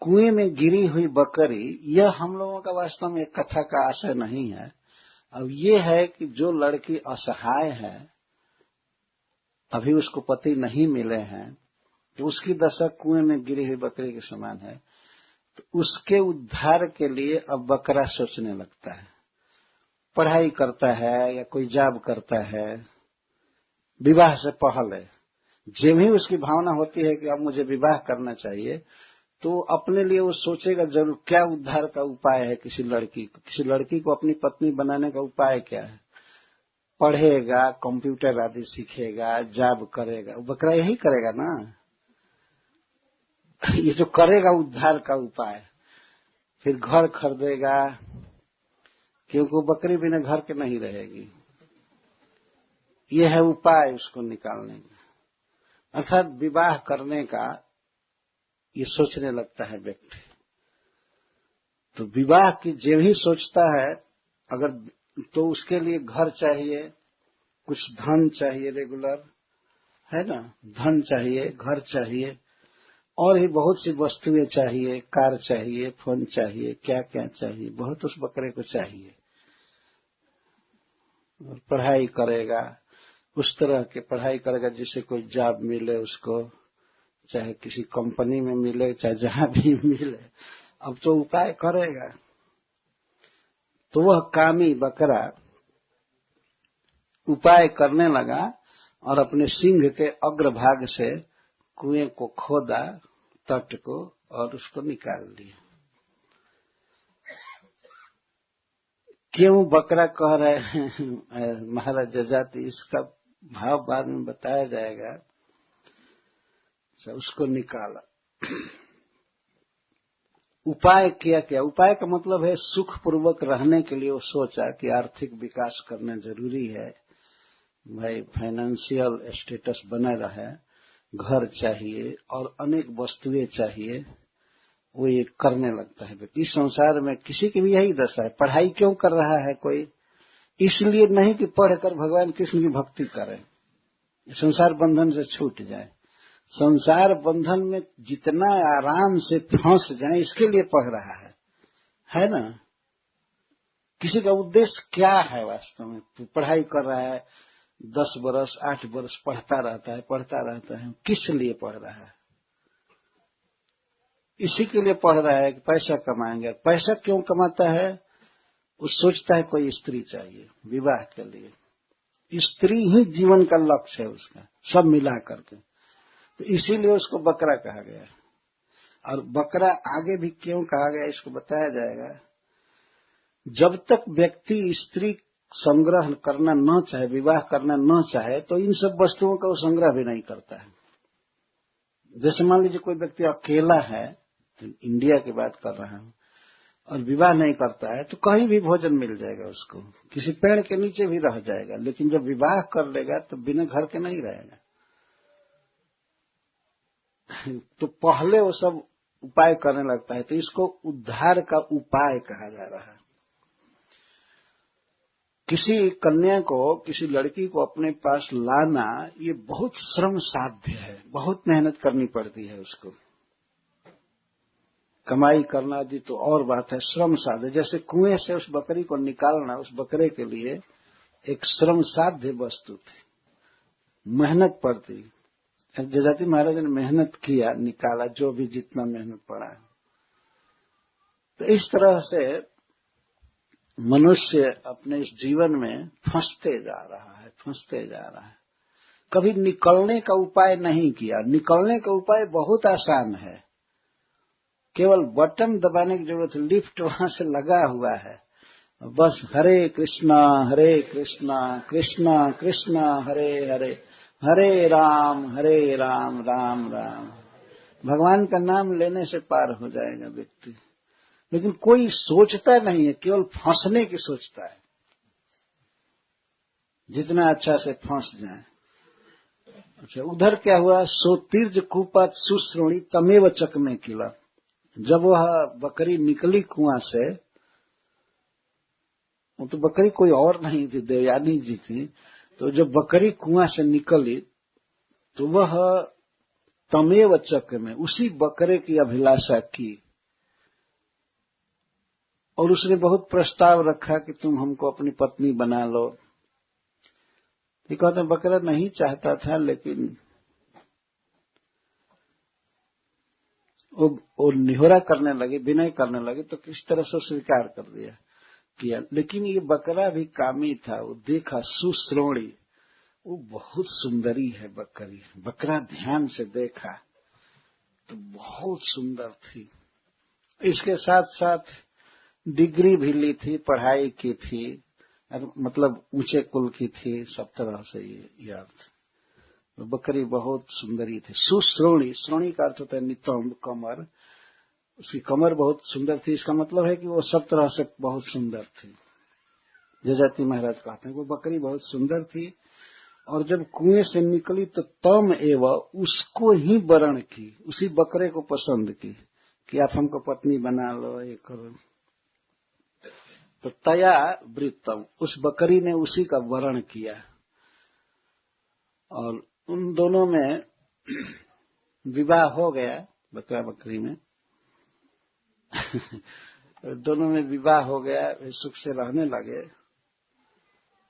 कुएं में गिरी हुई बकरी, यह हम लोगों का वास्तव में एक कथा का आशय नहीं है। अब ये है कि जो लड़की असहाय है, अभी उसको पति नहीं मिले हैं, तो उसकी दशा कुएं में गिरी हुई बकरी के समान है। तो उसके उद्धार के लिए अब बकरा सोचने लगता है, पढ़ाई करता है या कोई जॉब करता है, विवाह से पहले जब ही उसकी भावना होती है कि अब मुझे विवाह करना चाहिए, तो अपने लिए वो सोचेगा जरूर क्या उद्धार का उपाय है। किसी लड़की को अपनी पत्नी बनाने का उपाय क्या है, पढ़ेगा, कंप्यूटर आदि सीखेगा, जॉब करेगा, बकरा यही करेगा ना, ये जो करेगा उद्धार का उपाय। फिर घर खरीदेगा, क्योंकि बकरी बिना घर के नहीं रहेगी, ये है उपाय उसको निकालने का, अर्थात विवाह करने का ये सोचने लगता है व्यक्ति। तो विवाह की जो ही सोचता है, अगर तो उसके लिए घर चाहिए, कुछ धन चाहिए रेगुलर, है ना, धन चाहिए, घर चाहिए, और भी बहुत सी वस्तुएं चाहिए, कार चाहिए, फोन चाहिए, क्या क्या चाहिए, बहुत उस बकरे को चाहिए। और पढ़ाई करेगा, उस तरह की पढ़ाई करेगा जिससे कोई जॉब मिले उसको, चाहे किसी कंपनी में मिले, चाहे जहां भी मिले, अब तो उपाय करेगा। तो वह कामी बकरा उपाय करने लगा और अपने सींग के अग्रभाग से कुएं को खोदा, तट को, और उसको निकाल लिया। क्यों बकरा कह रहे हैं महाराज जजाति, इसका भाव बाद में बताया जाएगा। उसको निकाला, उपाय किया। क्या उपाय का मतलब है, सुखपूर्वक रहने के लिए वो सोचा कि आर्थिक विकास करना जरूरी है, भाई फाइनेंशियल स्टेटस बना रहे, घर चाहिए और अनेक वस्तुएं चाहिए, वो ये करने लगता है। इस संसार में किसी की भी यही दशा है। पढ़ाई क्यों कर रहा है कोई? इसलिए नहीं कि पढ़कर भगवान कृष्ण की भक्ति करे, संसार बंधन से छूट जाए। संसार बंधन में जितना आराम से फंस जाए इसके लिए पढ़ रहा है ना। किसी का उद्देश्य क्या है वास्तव में? पढ़ाई कर रहा है, 10 बरस 8 बरस पढ़ता रहता है, किस लिए पढ़ रहा है? इसी के लिए पढ़ रहा है कि पैसा कमाएंगे। पैसा क्यों कमाता है? वो सोचता है कोई स्त्री चाहिए विवाह के लिए, स्त्री ही जीवन का लक्ष्य है उसका, सब मिला करके। तो इसीलिए उसको बकरा कहा गया। और बकरा आगे भी क्यों कहा गया इसको बताया जाएगा। जब तक व्यक्ति स्त्री संग्रह करना न चाहे, विवाह करना न चाहे, तो इन सब वस्तुओं का वो संग्रह भी नहीं करता है। जैसे मान लीजिए कोई व्यक्ति अकेला है, इंडिया की बात कर रहा हूं, और विवाह नहीं करता है, तो कहीं भी भोजन मिल जाएगा उसको, किसी पेड़ के नीचे भी रह जाएगा। लेकिन जब विवाह कर लेगा तो बिना घर के नहीं रहेगा। तो पहले वो सब उपाय करने लगता है। तो इसको उद्धार का उपाय कहा जा रहा है। किसी कन्या को, किसी लड़की को अपने पास लाना ये बहुत श्रम साध्य है, बहुत मेहनत करनी पड़ती है उसको। कमाई करना आदि तो और बात है, श्रम साध्य। जैसे कुएं से उस बकरी को निकालना उस बकरे के लिए एक श्रम साध्य वस्तु थी, मेहनत पड़ती। जजाति महाराज ने मेहनत किया, निकाला, जो भी जितना मेहनत पड़ा। तो इस तरह से मनुष्य अपने इस जीवन में फंसते जा रहा है। कभी निकलने का उपाय नहीं किया। निकलने का उपाय बहुत आसान है, केवल बटन दबाने की जरूरत है, लिफ्ट वहां से लगा हुआ है। बस हरे कृष्णा कृष्णा कृष्णा हरे हरे, हरे राम राम राम। भगवान का नाम लेने से पार हो जाएगा व्यक्ति। लेकिन कोई सोचता नहीं है, केवल फंसने की सोचता है, जितना अच्छा से फंस जाए। अच्छा, उधर क्या हुआ? सो तीर्ज कुपत सुश्रोणी तमेव चक में किला। जब वह बकरी निकली कुआं से, वो तो बकरी कोई और नहीं थी, देवयानी जी थी। तो जब बकरी कुआं से निकली तो वह तमेव चक में उसी बकरे की अभिलाषा की, और उसने बहुत प्रस्ताव रखा कि तुम हमको अपनी पत्नी बना लो। ये कहते बकरा नहीं चाहता था, लेकिन वो निहोरा करने लगे, विनय करने लगे, तो किस तरह से स्वीकार कर किया। लेकिन ये बकरा भी कामी था। वो देखा सुश्रोणी, वो बहुत सुंदरी है बकरी। बकरा ध्यान से देखा तो बहुत सुंदर थी। इसके साथ साथ डिग्री भी ली थी, पढ़ाई की थी, मतलब ऊंचे कुल की थी, सब तरह से ये अर्थ। बकरी बहुत सुंदरी थी। सुश्रोणी, श्रोणी का अर्थ होता है नितंब, कमर। उसकी कमर बहुत सुंदर थी। इसका मतलब है कि वो सब तरह से बहुत सुंदर थी। जजाति महाराज कहते हैं वो बकरी बहुत सुंदर थी। और जब कुएं से निकली तो तम एवं उसको ही वरण की, उसी बकरे को पसंद की कि आप हमको पत्नी बना लो, ये करो। तो तया वृत्तम, उस बकरी ने उसी का वर्ण किया। और उन दोनों में विवाह हो गया, बकरा बकरी में दोनों में विवाह हो गया, वे सुख से रहने लगे।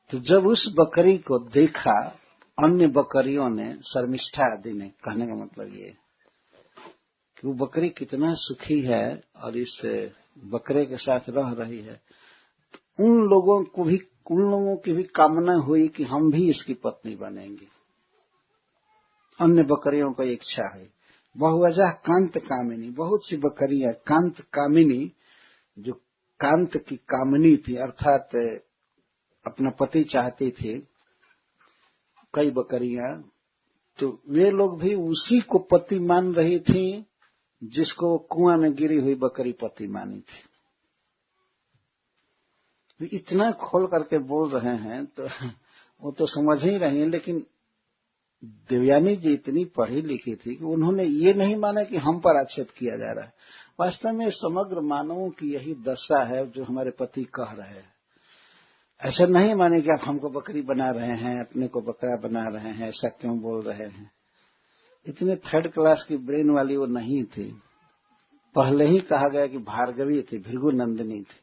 तो जब उस बकरी को देखा अन्य बकरियों ने, शर्मिष्ठा आदि ने, कहने का मतलब ये कि वो बकरी कितना सुखी है और इस बकरे के साथ रह रही है, तो उन लोगों की भी कामना हुई कि हम भी इसकी पत्नी बनेंगे। अन्य बकरियों को इच्छा हुई। बहुवजह कांत कामिनी, बहुत सी बकरियां कांत कामिनी, जो कांत की कामनी थी, अर्थात अपना पति चाहती थी, कई बकरियां, तो वे लोग भी उसी को पति मान रही थी जिसको कुआं में गिरी हुई बकरी पति मानी थी। इतना खोल करके बोल रहे हैं तो वो तो समझ ही रही हैं, लेकिन देवयानी जी इतनी पढ़ी लिखी थी कि उन्होंने ये नहीं माना कि हम पर आक्षेप किया जा रहा है। वास्तव में समग्र मानवों की यही दशा है जो हमारे पति कह रहे हैं। ऐसा नहीं माने कि आप हमको बकरी बना रहे हैं, अपने को बकरा बना रहे हैं, ऐसा क्यों बोल रहे हैं। इतने थर्ड क्लास की ब्रेन वाली वो नहीं थी। पहले ही कहा गया कि भार्गवी थी, भृगु नंदिनी थी,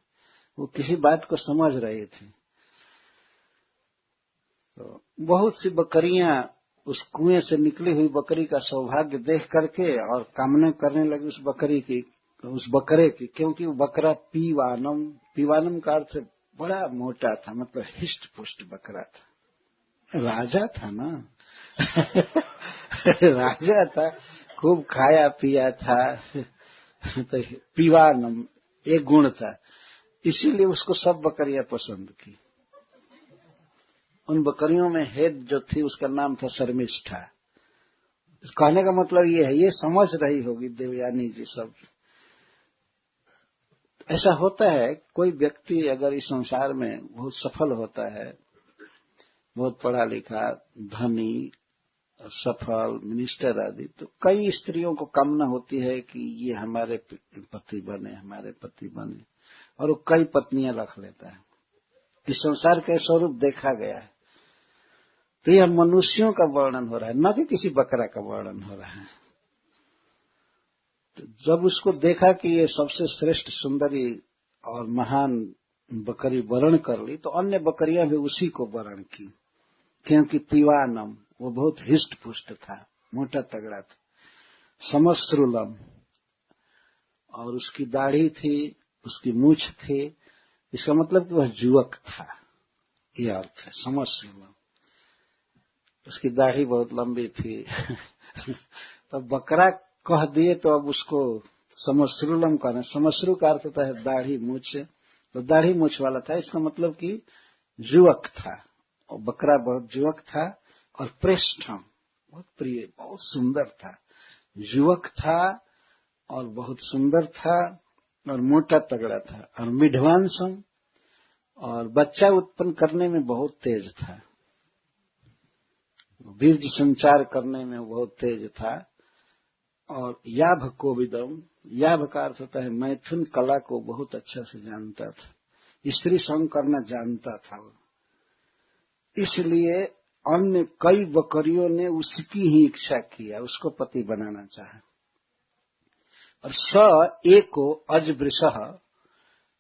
वो किसी बात को समझ रही थी। तो बहुत सी बकरियां उस कुएं से निकली हुई बकरी का सौभाग्य देख करके और कामना करने लगी उस बकरी की, उस बकरे की, क्योंकि वो बकरा पीवानम का अर्थ बड़ा मोटा था, मतलब हिष्ट पुष्ट बकरा था। राजा था ना राजा था, खूब खाया पिया था, तो पीवानम एक गुण था, इसीलिए उसको सब बकरियां पसंद की। उन बकरियों में हेड जो थी उसका नाम था शर्मिष्ठा। कहने का मतलब ये है, ये समझ रही होगी देवयानी जी सब। ऐसा होता है, कोई व्यक्ति अगर इस संसार में बहुत सफल होता है, बहुत पढ़ा लिखा, धनी, सफल, मिनिस्टर आदि, तो कई स्त्रियों को कामना होती है कि ये हमारे पति बने, हमारे पति बने, और वो कई पत्नियां रख लेता है। इस संसार का स्वरूप देखा गया है। तो यह मनुष्यों का वर्णन हो रहा है, न कि किसी बकरा का वर्णन हो रहा है। तो जब उसको देखा कि ये सबसे श्रेष्ठ सुंदरी और महान बकरी वर्ण कर ली, तो अन्य बकरियां भी उसी को वर्ण की, क्योंकि पीवानम, वो बहुत हिष्ट पुष्ट था, मोटा तगड़ा था, समश्रुलम, और उसकी दाढ़ी थी, उसकी मूछ थी, इसका मतलब कि वह युवक था, यह अर्थ है समश्रुलम। उसकी दाढ़ी बहुत लंबी थी तो बकरा कह दिए तो अब उसको समश्रुलम कहना। समश्रु का अर्थ होता है दाढ़ी मूछ, तो दाढ़ी मूछ वाला था, इसका मतलब कि युवक था, और बकरा बहुत युवक था, और प्रेष्ठम, बहुत प्रिय, बहुत सुंदर था, युवक था और बहुत सुंदर था और मोटा तगड़ा था, और मिढवांसम, और बच्चा उत्पन्न करने में बहुत तेज था, बीज संचार करने में बहुत तेज था, और याभ कोविदम, याभ का अर्थ होता है मैथुन कला को बहुत अच्छा से जानता था, स्त्री संग करना जानता था वो। इसलिए अन्य कई बकरियों ने उसकी ही इच्छा किया, उसको पति बनाना चाहा। और स एको अजवृषः,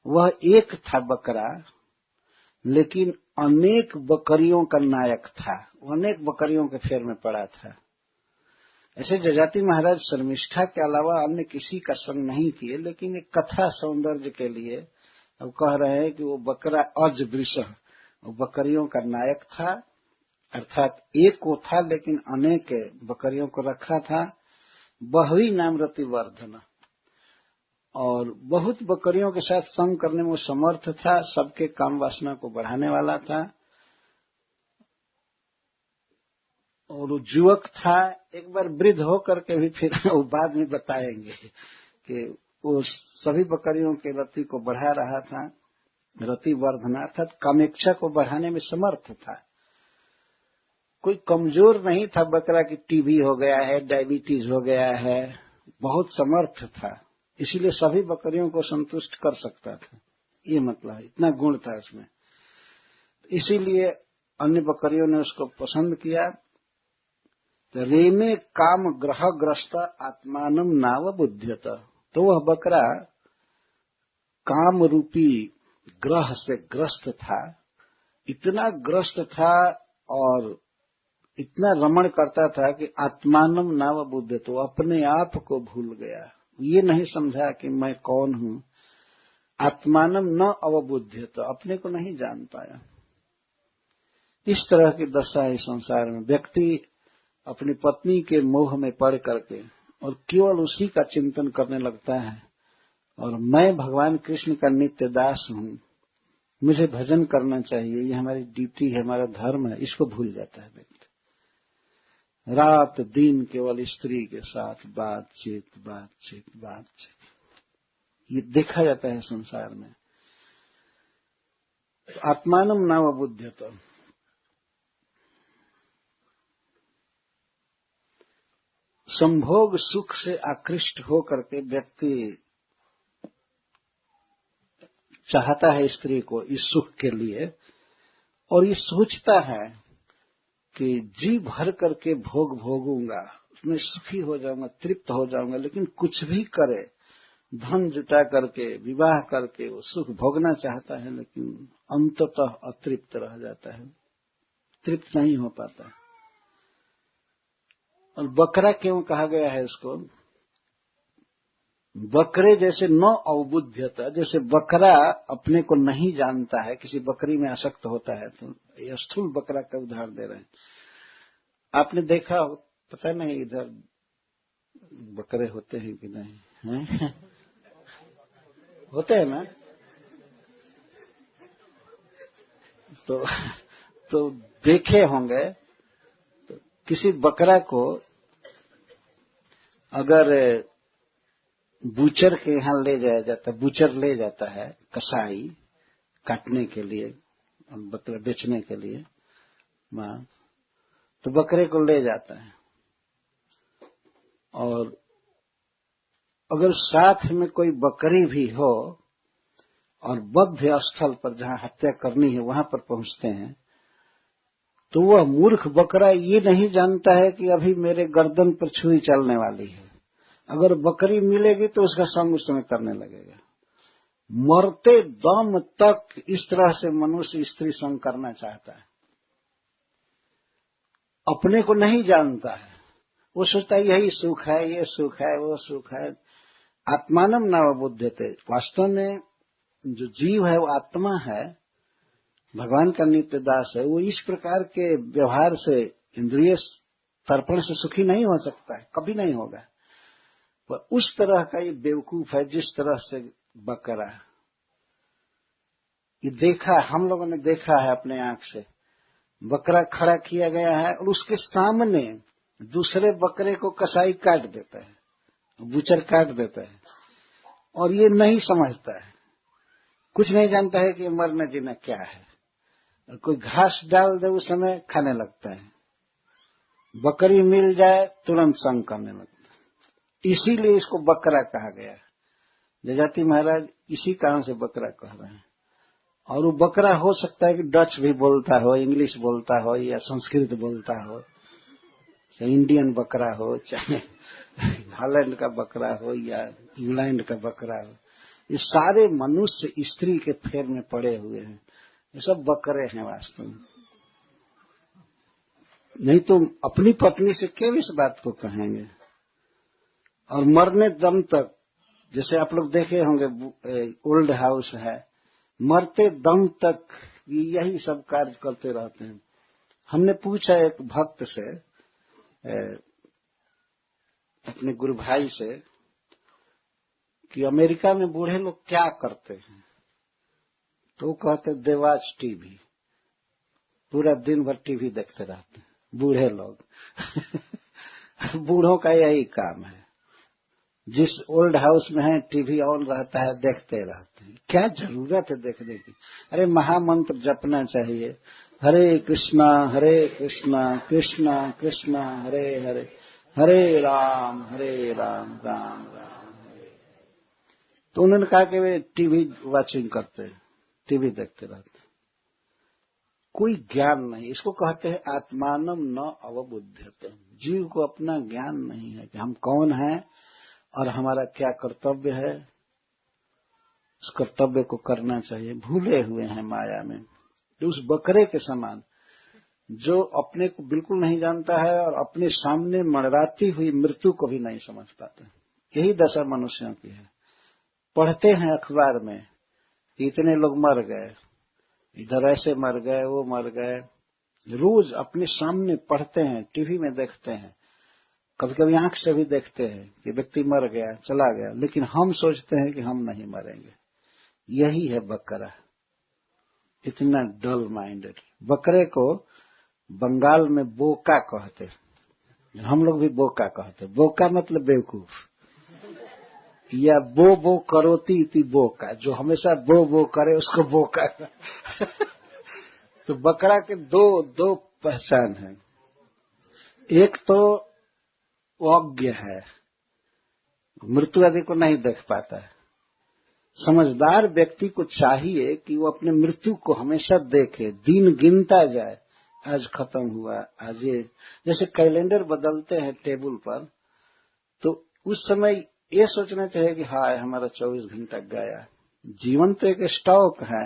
वह एक था बकरा, लेकिन अनेक बकरियों का नायक था, वो अनेक बकरियों के फेर में पड़ा था। ऐसे जजाति महाराज शर्मिष्ठा के अलावा अन्य किसी का संग नहीं किए, लेकिन एक कथा सौंदर्य के लिए अब कह रहे हैं कि वो बकरा अजवृषः, वो बकरियों का नायक था, अर्थात एक को था लेकिन अनेक बकरियों को रखा था। बहवी नाम रतिवर्धन, और बहुत बकरियों के साथ संग करने में वो समर्थ था, सबके काम वासना को बढ़ाने वाला था, और वो युवक था। एक बार वृद्ध होकर के भी फिर वो बाद में बताएंगे कि वो सभी बकरियों के रति को बढ़ा रहा था। रतिवर्धन अर्थात कामेक्षा को बढ़ाने में समर्थ था, कोई कमजोर नहीं था बकरा की टीबी हो गया है, डायबिटीज हो गया है, बहुत समर्थ था, इसलिए सभी बकरियों को संतुष्ट कर सकता था। ये मतलब है, इतना गुण था उसमें। इसीलिए अन्य बकरियों ने उसको पसंद किया। तो रेमे काम ग्रह ग्रस्त आत्मानम नाव बुद्ध्यत, तो वह बकरा काम रूपी ग्रह से ग्रस्त था, इतना ग्रस्त था और इतना रमण करता था कि आत्मानम नाव बुद्ध, तो अपने आप को भूल गया। ये नहीं समझा कि मैं कौन हूं। आत्मानम न अवबुद्ध, तो अपने को नहीं जान पाया। इस तरह की दशा है संसार में। व्यक्ति अपनी पत्नी के मोह में पड़ करके और केवल उसी का चिंतन करने लगता है, और मैं भगवान कृष्ण का नित्य दास हूं, मुझे भजन करना चाहिए, ये हमारी ड्यूटी है, हमारा धर्म है, इसको भूल जाता है व्यक्ति। रात दिन केवल स्त्री के साथ बातचीत बातचीत बातचीत, ये देखा जाता है संसार में। तो आत्मानम नाव बुद्ध्यत, संभोग सुख से आकृष्ट होकर के व्यक्ति चाहता है स्त्री को इस सुख के लिए, और ये सोचता है कि जी भर करके भोग भोगूंगा, उसमें सुखी हो जाऊंगा, तृप्त हो जाऊंगा। लेकिन कुछ भी करे, धन जुटा करके विवाह करके वो सुख भोगना चाहता है, लेकिन अंततः अतृप्त रह जाता है, तृप्त नहीं हो पाता। और बकरा क्यों कहा गया है इसको? बकरे जैसे न अवबुद्धता, जैसे बकरा अपने को नहीं जानता है, किसी बकरी में आसक्त होता है, तो ये स्थूल बकरा का उदाहरण दे रहे हैं। आपने देखा, पता नहीं इधर बकरे होते हैं कि नहीं हैं? होते हैं ना? तो देखे होंगे, तो किसी बकरा को अगर बूचर के यहां ले जाया जाता, बूचर ले जाता है कसाई काटने के लिए, बकरा बेचने के लिए मांस, तो बकरे को ले जाता है, और अगर साथ में कोई बकरी भी हो और वध स्थल पर जहां हत्या करनी है वहां पर पहुंचते हैं, तो वह मूर्ख बकरा ये नहीं जानता है कि अभी मेरे गर्दन पर छुरी चलने वाली है। अगर बकरी मिलेगी तो उसका संग उस समय करने लगेगा। मरते दम तक इस तरह से मनुष्य स्त्री संग करना चाहता है, अपने को नहीं जानता है। वो सोचता है यही सुख है, ये सुख है, वो सुख है। आत्मानम नावबुध्यते, वास्तव में जो जीव है वो आत्मा है, भगवान का नित्य दास है। वो इस प्रकार के व्यवहार से, इंद्रिय तर्पण से सुखी नहीं हो सकता है, कभी नहीं होगा। पर उस तरह का ये बेवकूफ है जिस तरह से बकरा, ये देखा, हम लोगों ने देखा है अपने आंख से, बकरा खड़ा किया गया है और उसके सामने दूसरे बकरे को कसाई काट देता है, बूचर काट देता है, और ये नहीं समझता है, कुछ नहीं जानता है कि मरना जीना क्या है। और कोई घास डाल दे उस समय खाने लगता है, बकरी मिल जाए तुरंत संग करने लगता है। इसीलिए इसको बकरा कहा गया। जजाति महाराज इसी कारण से बकरा कह रहे हैं। और वो बकरा हो सकता है कि डच भी बोलता हो, इंग्लिश बोलता हो, या संस्कृत बोलता हो, चाहे इंडियन बकरा हो, चाहे हॉलैंड का बकरा हो, या इंग्लैंड का बकरा हो। ये सारे मनुष्य स्त्री के फेर में पड़े हुए हैं, ये सब बकरे हैं वास्तव में। नहीं तो अपनी पत्नी से क्यों इस बात को कहेंगे? और मरने दम तक, जैसे आप लोग देखे होंगे ओल्ड हाउस है, मरते दम तक यही सब कार्य करते रहते हैं। हमने पूछा एक भक्त से, अपने गुरु भाई से, कि अमेरिका में बूढ़े लोग क्या करते हैं, तो वो कहते दे वॉच टीवी, पूरा दिन भर टीवी देखते रहते हैं बूढ़े लोग। बूढ़ों का यही काम है, जिस ओल्ड हाउस में है टीवी ऑन रहता है, देखते रहते हैं। क्या जरूरत है देखने की? अरे महामंत्र जपना चाहिए, हरे कृष्णा कृष्णा कृष्णा हरे हरे, हरे राम राम राम हरे। तो उन्होंने कहा कि वे टीवी वॉचिंग करते हैं, टीवी देखते रहते, कोई ज्ञान नहीं। इसको कहते हैं आत्मानम न अवबुध्यते। जीव को अपना ज्ञान नहीं है कि हम कौन हैं और हमारा क्या कर्तव्य है। उस कर्तव्य को करना चाहिए। भूले हुए हैं माया में। तो उस बकरे के समान जो अपने को बिल्कुल नहीं जानता है और अपने सामने मंडराती हुई मृत्यु को भी नहीं समझ पाता, यही दशा मनुष्यों की है। पढ़ते हैं अखबार में इतने लोग मर गए, इधर ऐसे मर गए, वो मर गए, रोज अपने सामने पढ़ते हैं, टीवी में देखते हैं, कभी कभी आंख से भी देखते हैं कि व्यक्ति मर गया, चला गया, लेकिन हम सोचते हैं कि हम नहीं मरेंगे। यही है बकरा, इतना डल माइंडेड। बकरे को बंगाल में बोका कहते, हम लोग भी बोका कहते। बोका मतलब बेवकूफ, या बो करोती इति बोका, जो हमेशा बो करे उसको बोका। तो बकरा के दो पहचान है। एक तो अज्ञ है, मृत्यु आदि को नहीं देख पाता है। समझदार व्यक्ति को चाहिए कि वो अपने मृत्यु को हमेशा देखे, दिन गिनता जाए, आज खत्म हुआ, आज ये। जैसे कैलेंडर बदलते हैं टेबल पर, तो उस समय ये सोचना चाहिए कि हाय हमारा 24 घंटा गया। जीवन तो एक स्टॉक है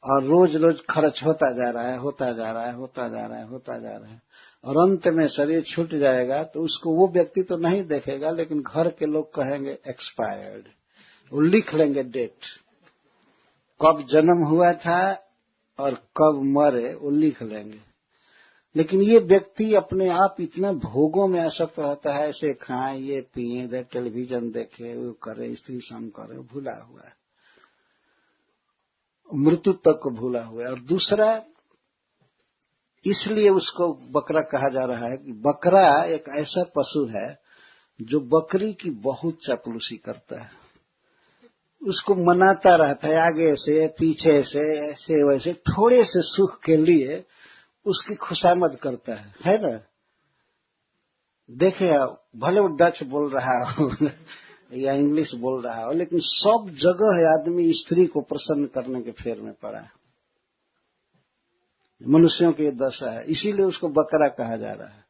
और रोज रोज खर्च होता जा रहा है, होता जा रहा है, होता जा रहा है, होता जा रहा है, और अंत में शरीर छूट जाएगा तो उसको वो व्यक्ति तो नहीं देखेगा, लेकिन घर के लोग कहेंगे एक्सपायर्ड। वो लिख लेंगे डेट, कब जन्म हुआ था और कब मरे, वो लिख लेंगे। लेकिन ये व्यक्ति अपने आप इतना भोगों में आसक्त रहता है, ऐसे खाएं, ये पिए, इधर टेलीविजन देखे, वो करे, स्त्री संग करे, भूला हुआ है, मृत्यु तक को भूला हुआ है। और दूसरा, इसलिए उसको बकरा कहा जा रहा है कि बकरा एक ऐसा पशु है जो बकरी की बहुत चापलूसी करता है, उसको मनाता रहता है, आगे से पीछे से ऐसे वैसे, थोड़े से सुख के लिए उसकी खुशामद करता है ना। देखे भले वो डच बोल रहा हो या इंग्लिश बोल रहा हो, लेकिन सब जगह है आदमी स्त्री को प्रसन्न करने के फेर में पड़ा है। मनुष्यों की दशा है, इसीलिए उसको बकरा कहा जा रहा है।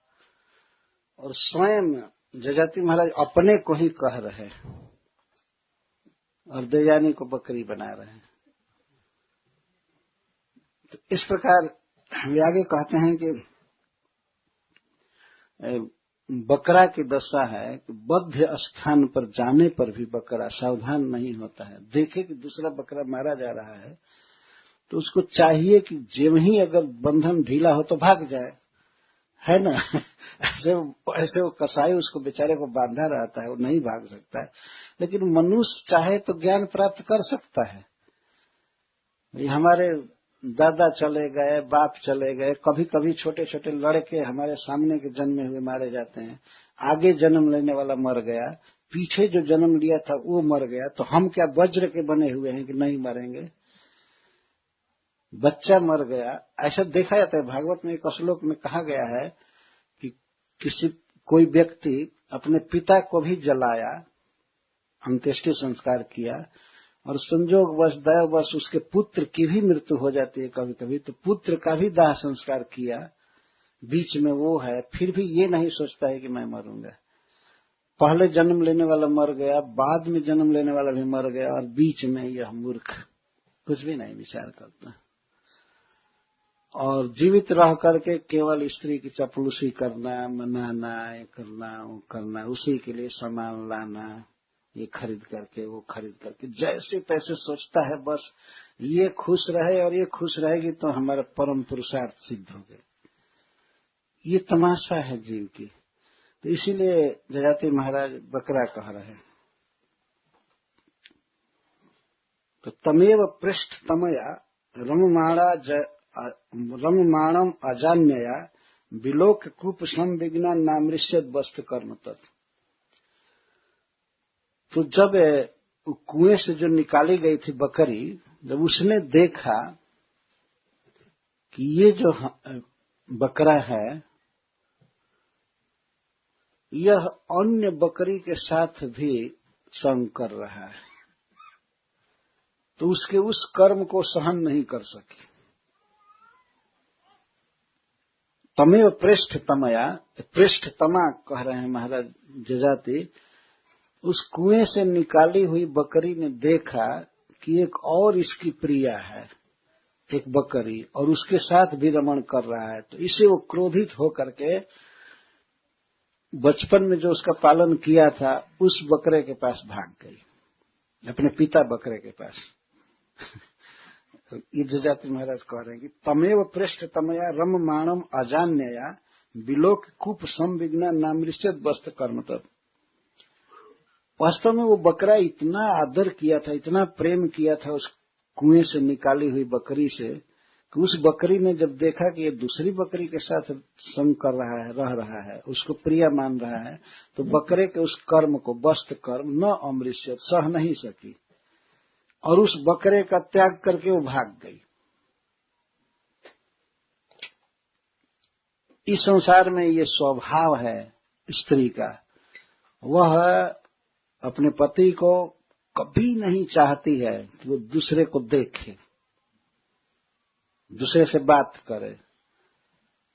और स्वयं जजाति महाराज अपने को ही कह रहे हैं और देवयानी को बकरी बना रहे हैं। तो इस प्रकार हम आगे कहते हैं कि बकरा की दशा है कि बद्ध स्थान पर जाने पर भी बकरा सावधान नहीं होता है। देखे कि दूसरा बकरा मारा जा रहा है तो उसको चाहिए कि जेम ही अगर बंधन ढीला हो तो भाग जाए, है ना। ऐसे वो कसाई उसको बेचारे को बांधा रहता है, वो नहीं भाग सकता है। लेकिन मनुष्य चाहे तो ज्ञान प्राप्त कर सकता है। हमारे दादा चले गए, बाप चले गए, कभी कभी छोटे छोटे लड़के हमारे सामने के जन्मे हुए मारे जाते हैं। आगे जन्म लेने वाला मर गया, पीछे जो जन्म लिया था वो मर गया, तो हम क्या वज्र के बने हुए हैं कि नहीं मरेंगे। बच्चा मर गया, ऐसा देखा जाता है। भागवत में एक श्लोक में कहा गया है कि कोई व्यक्ति अपने पिता को भी जलाया, अंत्येष्टि संस्कार किया, और संजोगवश दैववश उसके पुत्र की भी मृत्यु हो जाती है कभी कभी, तो पुत्र का भी दाह संस्कार किया, बीच में वो है, फिर भी ये नहीं सोचता है कि मैं मरूंगा। पहले जन्म लेने वाला मर गया, बाद में जन्म लेने वाला भी मर गया, और बीच में यह मूर्ख कुछ भी नहीं विचार करता, और जीवित रह करके केवल स्त्री की चपलूसी करना, मनाना, ये करना, वो करना, उसी के लिए सामान लाना, ये खरीद करके, वो खरीद करके, जैसे तैसे सोचता है बस ये खुश रहे और ये खुश रहेगी तो हमारा परम पुरुषार्थ सिद्ध हो गए। ये तमाशा है जीव की। तो इसीलिए जजाति महाराज बकरा कह रहे हैं। तो तमेव पृष्ठ तमया रममाणम अजान्यया विलोक कूप संविघ्ना नामृष्यत वस्तु कर्म तत्। तो जब कुएं से जो निकाली गई थी बकरी, जब उसने देखा कि ये जो बकरा है यह अन्य बकरी के साथ भी संग कर रहा है, तो उसके उस कर्म को सहन नहीं कर सकी। तमेव प्रेष्ठतमया, प्रेष्ठतमा कह रहे हैं महाराज जजाति, उस कुएं से निकाली हुई बकरी ने देखा कि एक और इसकी प्रिया है, एक बकरी, और उसके साथ भी रमण कर रहा है। तो इसे वो क्रोधित होकर के बचपन में जो उसका पालन किया था उस बकरे के पास भाग गई, अपने पिता बकरे के पास। ये जजाति महाराज कह रहे हैं कि तमेव पृष्ठतमया रममाणम अजान्यया विलोक कूप संविघ्ना नामृष्यत वस्त कर्म तत्। वास्तव में वो बकरा इतना आदर किया था, इतना प्रेम किया था उस कुएं से निकाली हुई बकरी से, कि उस बकरी ने जब देखा कि ये दूसरी बकरी के साथ संग कर रहा है, रह रहा है, उसको प्रिय मान रहा है, तो बकरे के उस कर्म को, वस्त कर्म न अमृष्यत, सह नहीं सकी और उस बकरे का त्याग करके वो भाग गई। इस संसार में ये स्वभाव है स्त्री का, वह अपने पति को कभी नहीं चाहती है कि वो दूसरे को देखे, दूसरे से बात करे,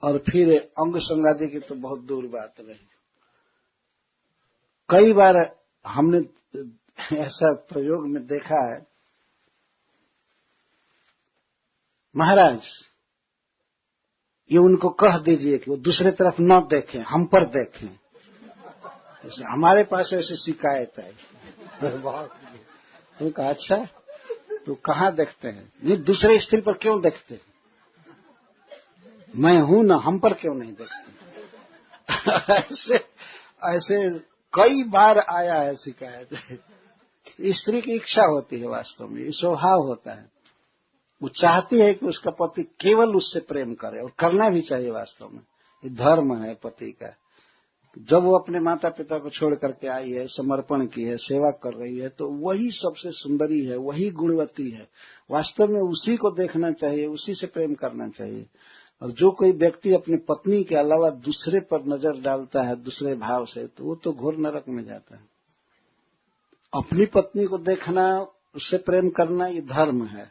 और फिर अंग संगादि की तो बहुत दूर बात रही। कई बार हमने ऐसा प्रयोग में देखा है, महाराज ये उनको कह दीजिए कि वो दूसरे तरफ न देखें, हम पर देखें। हमारे पास ऐसी शिकायत है। तो कहा अच्छा तो कहाँ देखते हैं? ये दूसरे स्त्री पर क्यों देखते हैं? मैं हूं ना, हम पर क्यों नहीं देखते? ऐसे कई बार आया है शिकायत। स्त्री की इच्छा होती है, वास्तव में ये स्वभाव होता है, वो चाहती है कि उसका पति केवल उससे प्रेम करे, और करना भी चाहिए। वास्तव में ये धर्म है पति का। जब वो अपने माता पिता को छोड़ करके आई है, समर्पण की है, सेवा कर रही है, तो वही सबसे सुंदरी है, वही गुणवती है। वास्तव में उसी को देखना चाहिए, उसी से प्रेम करना चाहिए। और जो कोई व्यक्ति अपनी पत्नी के अलावा दूसरे पर नजर डालता है दूसरे भाव से, तो वो तो घोर नरक में जाता है। अपनी पत्नी को देखना, उससे प्रेम करना ये धर्म है,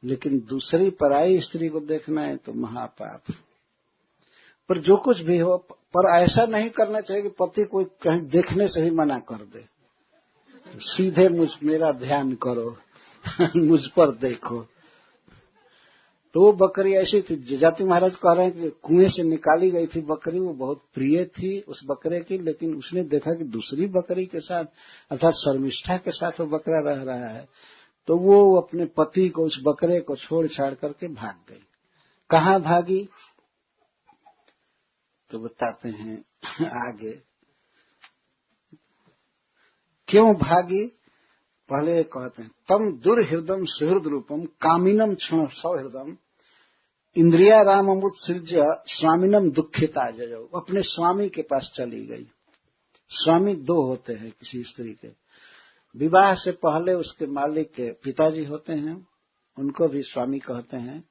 लेकिन दूसरी पराई स्त्री को देखना है तो महापाप। पर जो कुछ भी हो, पर ऐसा नहीं करना चाहिए कि पति कोई कहीं देखने से ही मना कर दे। सीधे मेरा ध्यान करो, मुझ पर देखो। तो वो बकरी ऐसी थी। जजाति महाराज कह रहे हैं कि कुएं से निकाली गई थी बकरी, वो बहुत प्रिय थी उस बकरे की, लेकिन उसने देखा कि दूसरी बकरी के साथ, अर्थात शर्मिष्ठा के साथ वो बकरा रह रहा है, तो वो अपने पति को, उस बकरे को छोड़ छाड़ करके भाग गई। कहाँ भागी तो बताते हैं आगे क्यों भागी। पहले कहते हैं तम दुर्हृदम सुहृद रूपम कामिनम क्षण सौहृदम इंद्रिया रामम उत्सृज्य स्वामिनम दुखिता जजो। अपने स्वामी के पास चली गई। स्वामी दो होते हैं किसी स्त्री के। विवाह से पहले उसके मालिक के पिताजी होते हैं, उनको भी स्वामी कहते हैं,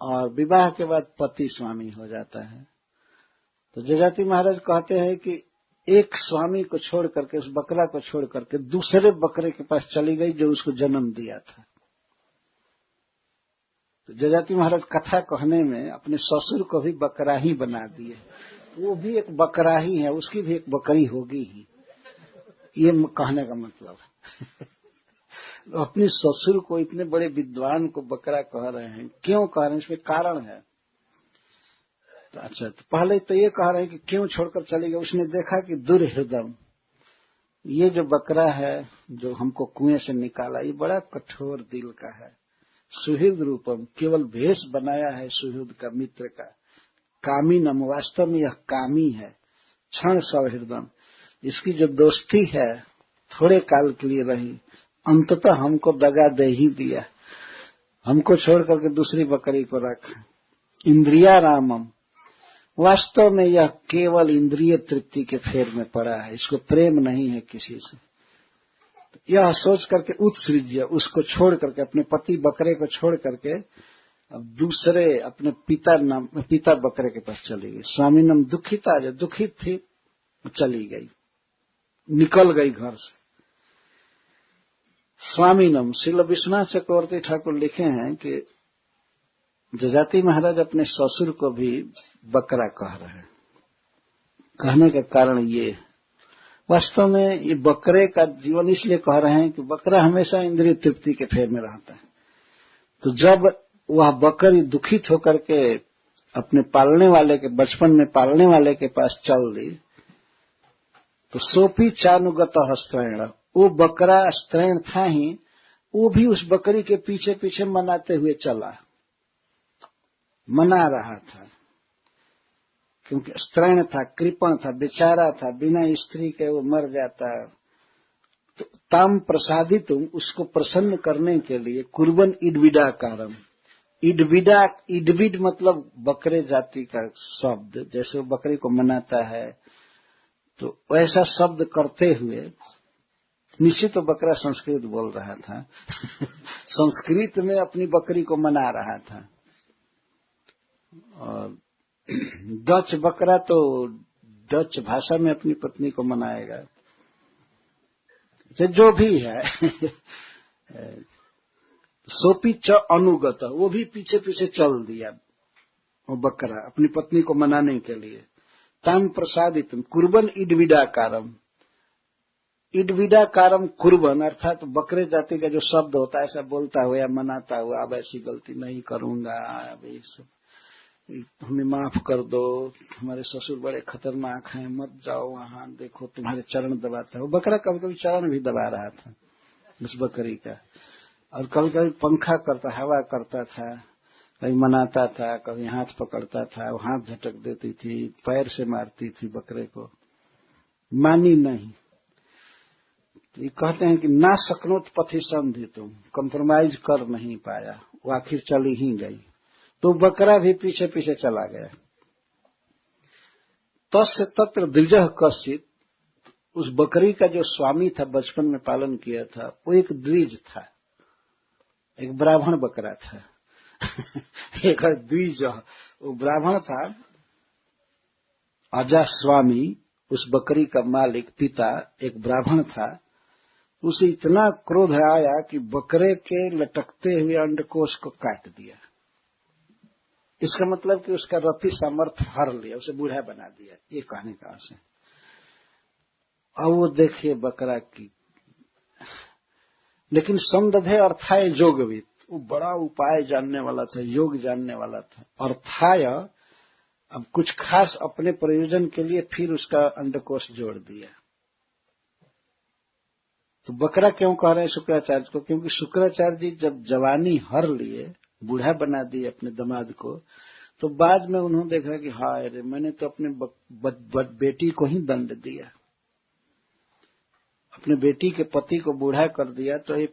और विवाह के बाद पति स्वामी हो जाता है। तो जजाति महाराज कहते हैं कि एक स्वामी को छोड़ करके, उस बकरा को छोड़ करके दूसरे बकरे के पास चली गई जो उसको जन्म दिया था। तो जजाति महाराज कथा कहने में अपने ससुर को भी बकरा ही बना दिए। वो भी एक बकरा ही है, उसकी भी एक बकरी होगी ही, ये कहने का मतलब है। अपने ससुर को, इतने बड़े विद्वान को बकरा कह रहे हैं, क्यों कह रहे हैं? इसमें कारण है। तो अच्छा, तो पहले तो ये कह रहे हैं कि क्यों छोड़कर चली गई। उसने देखा कि दुर्हृदम, ये जो बकरा है जो हमको कुएं से निकाला, ये बड़ा कठोर दिल का है। सुहृद रूपम, केवल भेष बनाया है सुहृद का, मित्र का। कामी नम, वास्तव में यह कामी है। क्षण सौहृदम, इसकी जो दोस्ती है थोड़े काल के लिए रही, अंततः हमको दगा दे ही दिया, हमको छोड़ करके दूसरी बकरी को रखा। इंद्रिया रामम, वास्तव में यह केवल इंद्रिय तृप्ति के फेर में पड़ा है, इसको प्रेम नहीं है किसी से। यह सोच करके उत्सृज्य, उसको छोड़ करके, अपने पति बकरे को छोड़ करके अब दूसरे अपने पिता बकरे के पास चली गई। स्वामीनम दुखिता, जो दुखित थी चली गई, निकल गई घर से। स्वामीनम श्रील विश्वनाथ चक्रवर्ती ठाकुर लिखे हैं कि जजाति महाराज अपने ससुर को भी बकरा कह रहे हैं। कहने का कारण ये, वास्तव में ये बकरे का जीवन इसलिए कह रहे हैं कि बकरा हमेशा इंद्रिय तृप्ति के फेर में रहता है। तो जब वह बकरी दुखित होकर के अपने पालने वाले के, बचपन में पालने वाले के पास चल दी, तो सोपी चानुगत स्त्रैण, वो बकरा स्त्रैण था ही, वो भी उस बकरी के पीछे पीछे मनाते हुए चला, मना रहा था, क्योंकि स्त्रैण था, कृपण था, बेचारा था, बिना स्त्री के वो मर जाता। तो ताम प्रसादितुम, उसको प्रसन्न करने के लिए कुर्बन इडविडाकारम, इडविड मतलब बकरे जाति का शब्द, जैसे वो बकरी को मनाता है, तो वैसा शब्द करते हुए, निश्चित तो बकरा संस्कृत बोल रहा था संस्कृत में अपनी बकरी को मना रहा था। और डच बकरा तो डच भाषा में अपनी पत्नी को मनाएगा, जो भी है सोपी च अनुगत, वो भी पीछे पीछे चल दिया, वो बकरा अपनी पत्नी को मनाने के लिए। ताम प्रसादित कुर्बन इडविडाकारम, इडविडाकारम कुर्बन अर्थात बकरे जाति का जो शब्द होता है, ऐसा बोलता हुआ या मनाता हुआ, अब ऐसी गलती नहीं करूंगा, अब ये सब हमें माफ कर दो, हमारे ससुर बड़े खतरनाक हैं, मत जाओ वहां, देखो तुम्हारे चरण दबाता है। वो बकरा कभी कभी चरण भी दबा रहा था उस बकरी का, और कभी कभी पंखा करता, हवा करता था, कभी मनाता था, कभी हाथ पकड़ता था, वो हाथ झटक देती थी, पैर से मारती थी बकरे को, मानी नहीं। तो ये कहते हैं कि ना सकनोत पथि संधि, तुम कंप्रोमाइज कर नहीं पाया, वो आखिर चली ही गई, तो बकरा भी पीछे पीछे चला गया। तस्य तत्र द्विजः कश्चित, उस बकरी का जो स्वामी था, बचपन में पालन किया था, वो एक द्विज था, एक ब्राह्मण बकरा था एक द्विज, वो ब्राह्मण था। अजा स्वामी, उस बकरी का मालिक पिता एक ब्राह्मण था। उसे इतना क्रोध आया कि बकरे के लटकते हुए अंडकोश को काट दिया। इसका मतलब कि उसका रति सामर्थ्य हर लिया, उसे बूढ़ा बना दिया, ये कहने का अर्थ है। अब वो देखिए बकरा की, लेकिन समदधे अर्थाय जोगविद, वो बड़ा उपाय जानने वाला था, योग जानने वाला था। अर्थाय, अब कुछ खास अपने प्रयोजन के लिए फिर उसका अंडकोश जोड़ दिया। तो बकरा क्यों कह रहे हैं शुक्राचार्य को? क्योंकि शुक्राचार्य जी जब जवानी हर लिए, बूढ़ा बना दिए अपने दामाद को, तो बाद में उन्होंने देखा कि हाय रे, मैंने तो अपने बेटी को ही दंड दिया, अपने बेटी के पति को बूढ़ा कर दिया, तो ये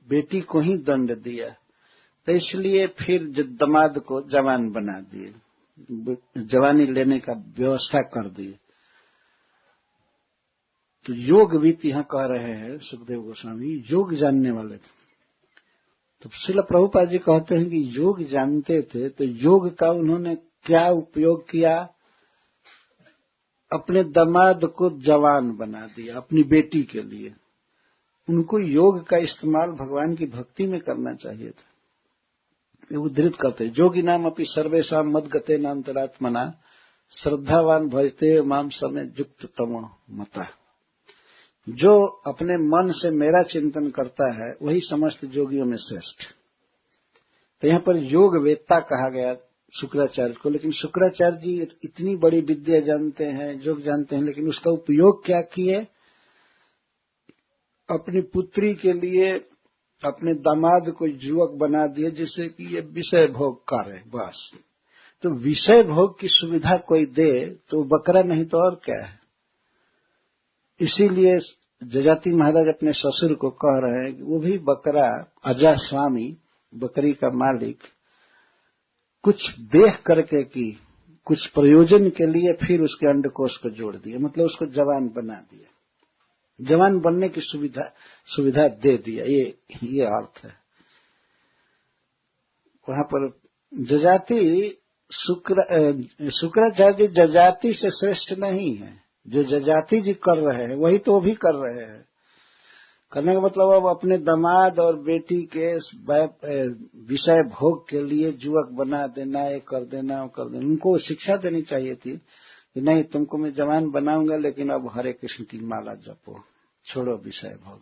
बेटी को ही दंड दिया। तो इसलिए फिर दामाद को जवान बना दिए, जवानी लेने का व्यवस्था कर दिए। तो योगविद यहां कह रहे हैं सुखदेव गोस्वामी, योग जानने वाले थे। तो श्रील प्रभुपाद जी कहते हैं कि योग जानते थे, तो योग का उन्होंने क्या उपयोग किया? अपने दामाद को जवान बना दिया अपनी बेटी के लिए। उनको योग का इस्तेमाल भगवान की भक्ति में करना चाहिए था। उद्धृत करते, योगी नाम अपनी सर्वेशा मदगते नान्तरात्मना श्रद्धावान भजते माम समय युक्त तमो मता। जो अपने मन से मेरा चिंतन करता है वही समस्त योगियों में श्रेष्ठ। तो यहाँ पर योग वेत्ता कहा गया शुक्राचार्य को, लेकिन शुक्राचार्य जी इतनी बड़ी विद्या जानते हैं, योग जानते हैं, लेकिन उसका उपयोग क्या किए? अपनी पुत्री के लिए अपने दामाद को युवक बना दिए, जिससे कि ये विषय भोग करे बस। तो विषय भोग की सुविधा कोई दे तो बकरा नहीं तो और क्या है। इसीलिए जजाति महाराज अपने ससुर को कह रहे हैं कि वो भी बकरा, अजा स्वामी बकरी का मालिक, कुछ देख करके कि कुछ प्रयोजन के लिए फिर उसके अंडकोश को जोड़ दिया, मतलब उसको जवान बना दिया, जवान बनने की सुविधा दे दिया, ये अर्थ है। वहां पर जजाति शुक्राचार्य जजाति से श्रेष्ठ नहीं है। जो जजाति जी कर रहे हैं वही तो भी कर रहे हैं। करने का मतलब अब अपने दामाद और बेटी के विषय भोग के लिए जुअक बना देना, ये कर देना, वो कर देना। उनको शिक्षा देनी चाहिए थी कि नहीं, तुमको मैं जवान बनाऊंगा, लेकिन अब हरे कृष्ण की माला जपो, छोड़ो विषय भोग।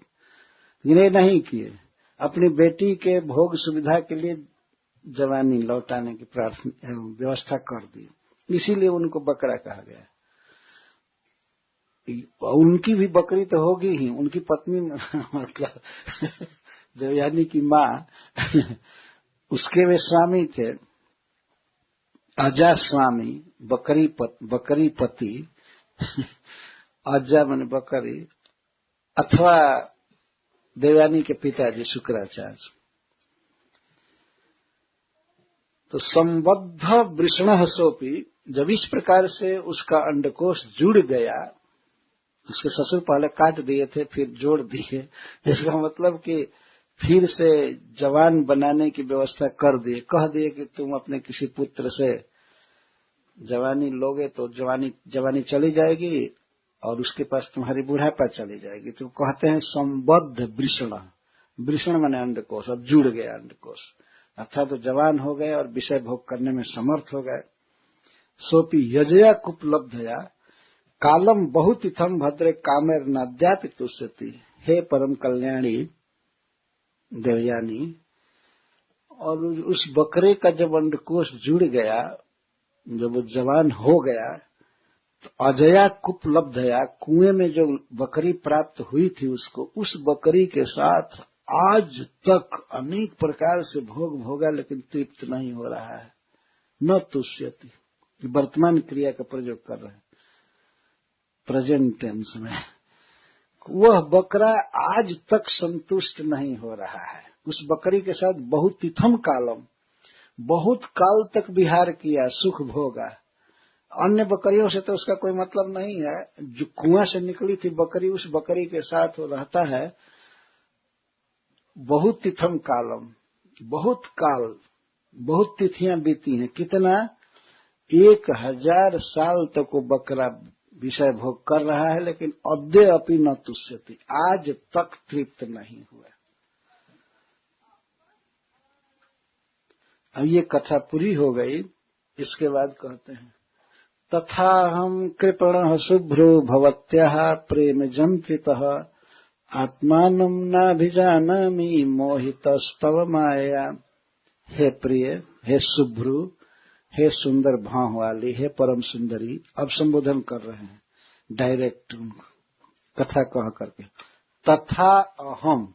ये नहीं किए, अपनी बेटी के भोग सुविधा के लिए जवानी लौटाने की व्यवस्था कर दी, इसीलिए उनको बकरा कहा गया। उनकी भी बकरी तो होगी ही, उनकी पत्नी मतलब देवयानी की माँ उसके वे स्वामी थे, अजा स्वामी, बकरी पति अजा माने बकरी, अथवा देवयानी के पिताजी शुक्राचार्य। तो संबद्ध वृषण सोपी, जब इस प्रकार से उसका अंडकोश जुड़ गया, उसके ससुर पहले काट दिए थे फिर जोड़ दिए, इसका मतलब कि फिर से जवान बनाने की व्यवस्था कर दिए, कह दिए कि तुम अपने किसी पुत्र से जवानी लोगे तो जवानी चली जाएगी और उसके पास तुम्हारी बुढ़ापा चली जाएगी। तो कहते हैं संबद्ध वृषण, वृषण माने अंडकोश, अब जुड़ गया अंडकोश, अर्थात तो जवान हो गए और विषय भोग करने में समर्थ हो गए। सोपी यजया कुपलब्धया कालम बहुत इथम भद्रे कामेर नाद्यापि तुष्यति। हे परम कल्याणी देवयानी, और उस बकरे का जब अंडकोश जुड़ गया, जब वो जवान हो गया, तो अजया कुपलब्धया, कुएं में जो बकरी प्राप्त हुई थी उसको, उस बकरी के साथ आज तक अनेक प्रकार से भोग भोगा, लेकिन तृप्त नहीं हो रहा है। न तुष्यति, वर्तमान क्रिया का प्रयोग कर रहे हैं प्रेजेंट टेंस में। वह बकरा आज तक संतुष्ट नहीं हो रहा है। उस बकरी के साथ बहुत तिथम कालम, बहुत काल तक विहार किया, सुख भोगा। अन्य बकरियों से तो उसका कोई मतलब नहीं है, जो कुआं से निकली थी बकरी, उस बकरी के साथ वो रहता है। बहुत तिथम कालम, बहुत काल, बहुत तिथियां बीती हैं। कितना? 1000 साल तक वो बकरा विषय भोग कर रहा है, लेकिन अद्य अपि न तुष्यति, आज तक तृप्त नहीं हुआ। अब ये कथा पूरी हो गई। इसके बाद कहते हैं तथा हम कृपण शुभ्रो भवत्याः प्रेम जंत्रितः आत्मानं नाभिजानामि मोहितस्तव माया। हे प्रिय, हे शुभ्रु, हे सुंदर भाव वाली, हे परम सुंदरी, अब संबोधन कर रहे हैं डायरेक्ट कथा कह करके। तथा अहम,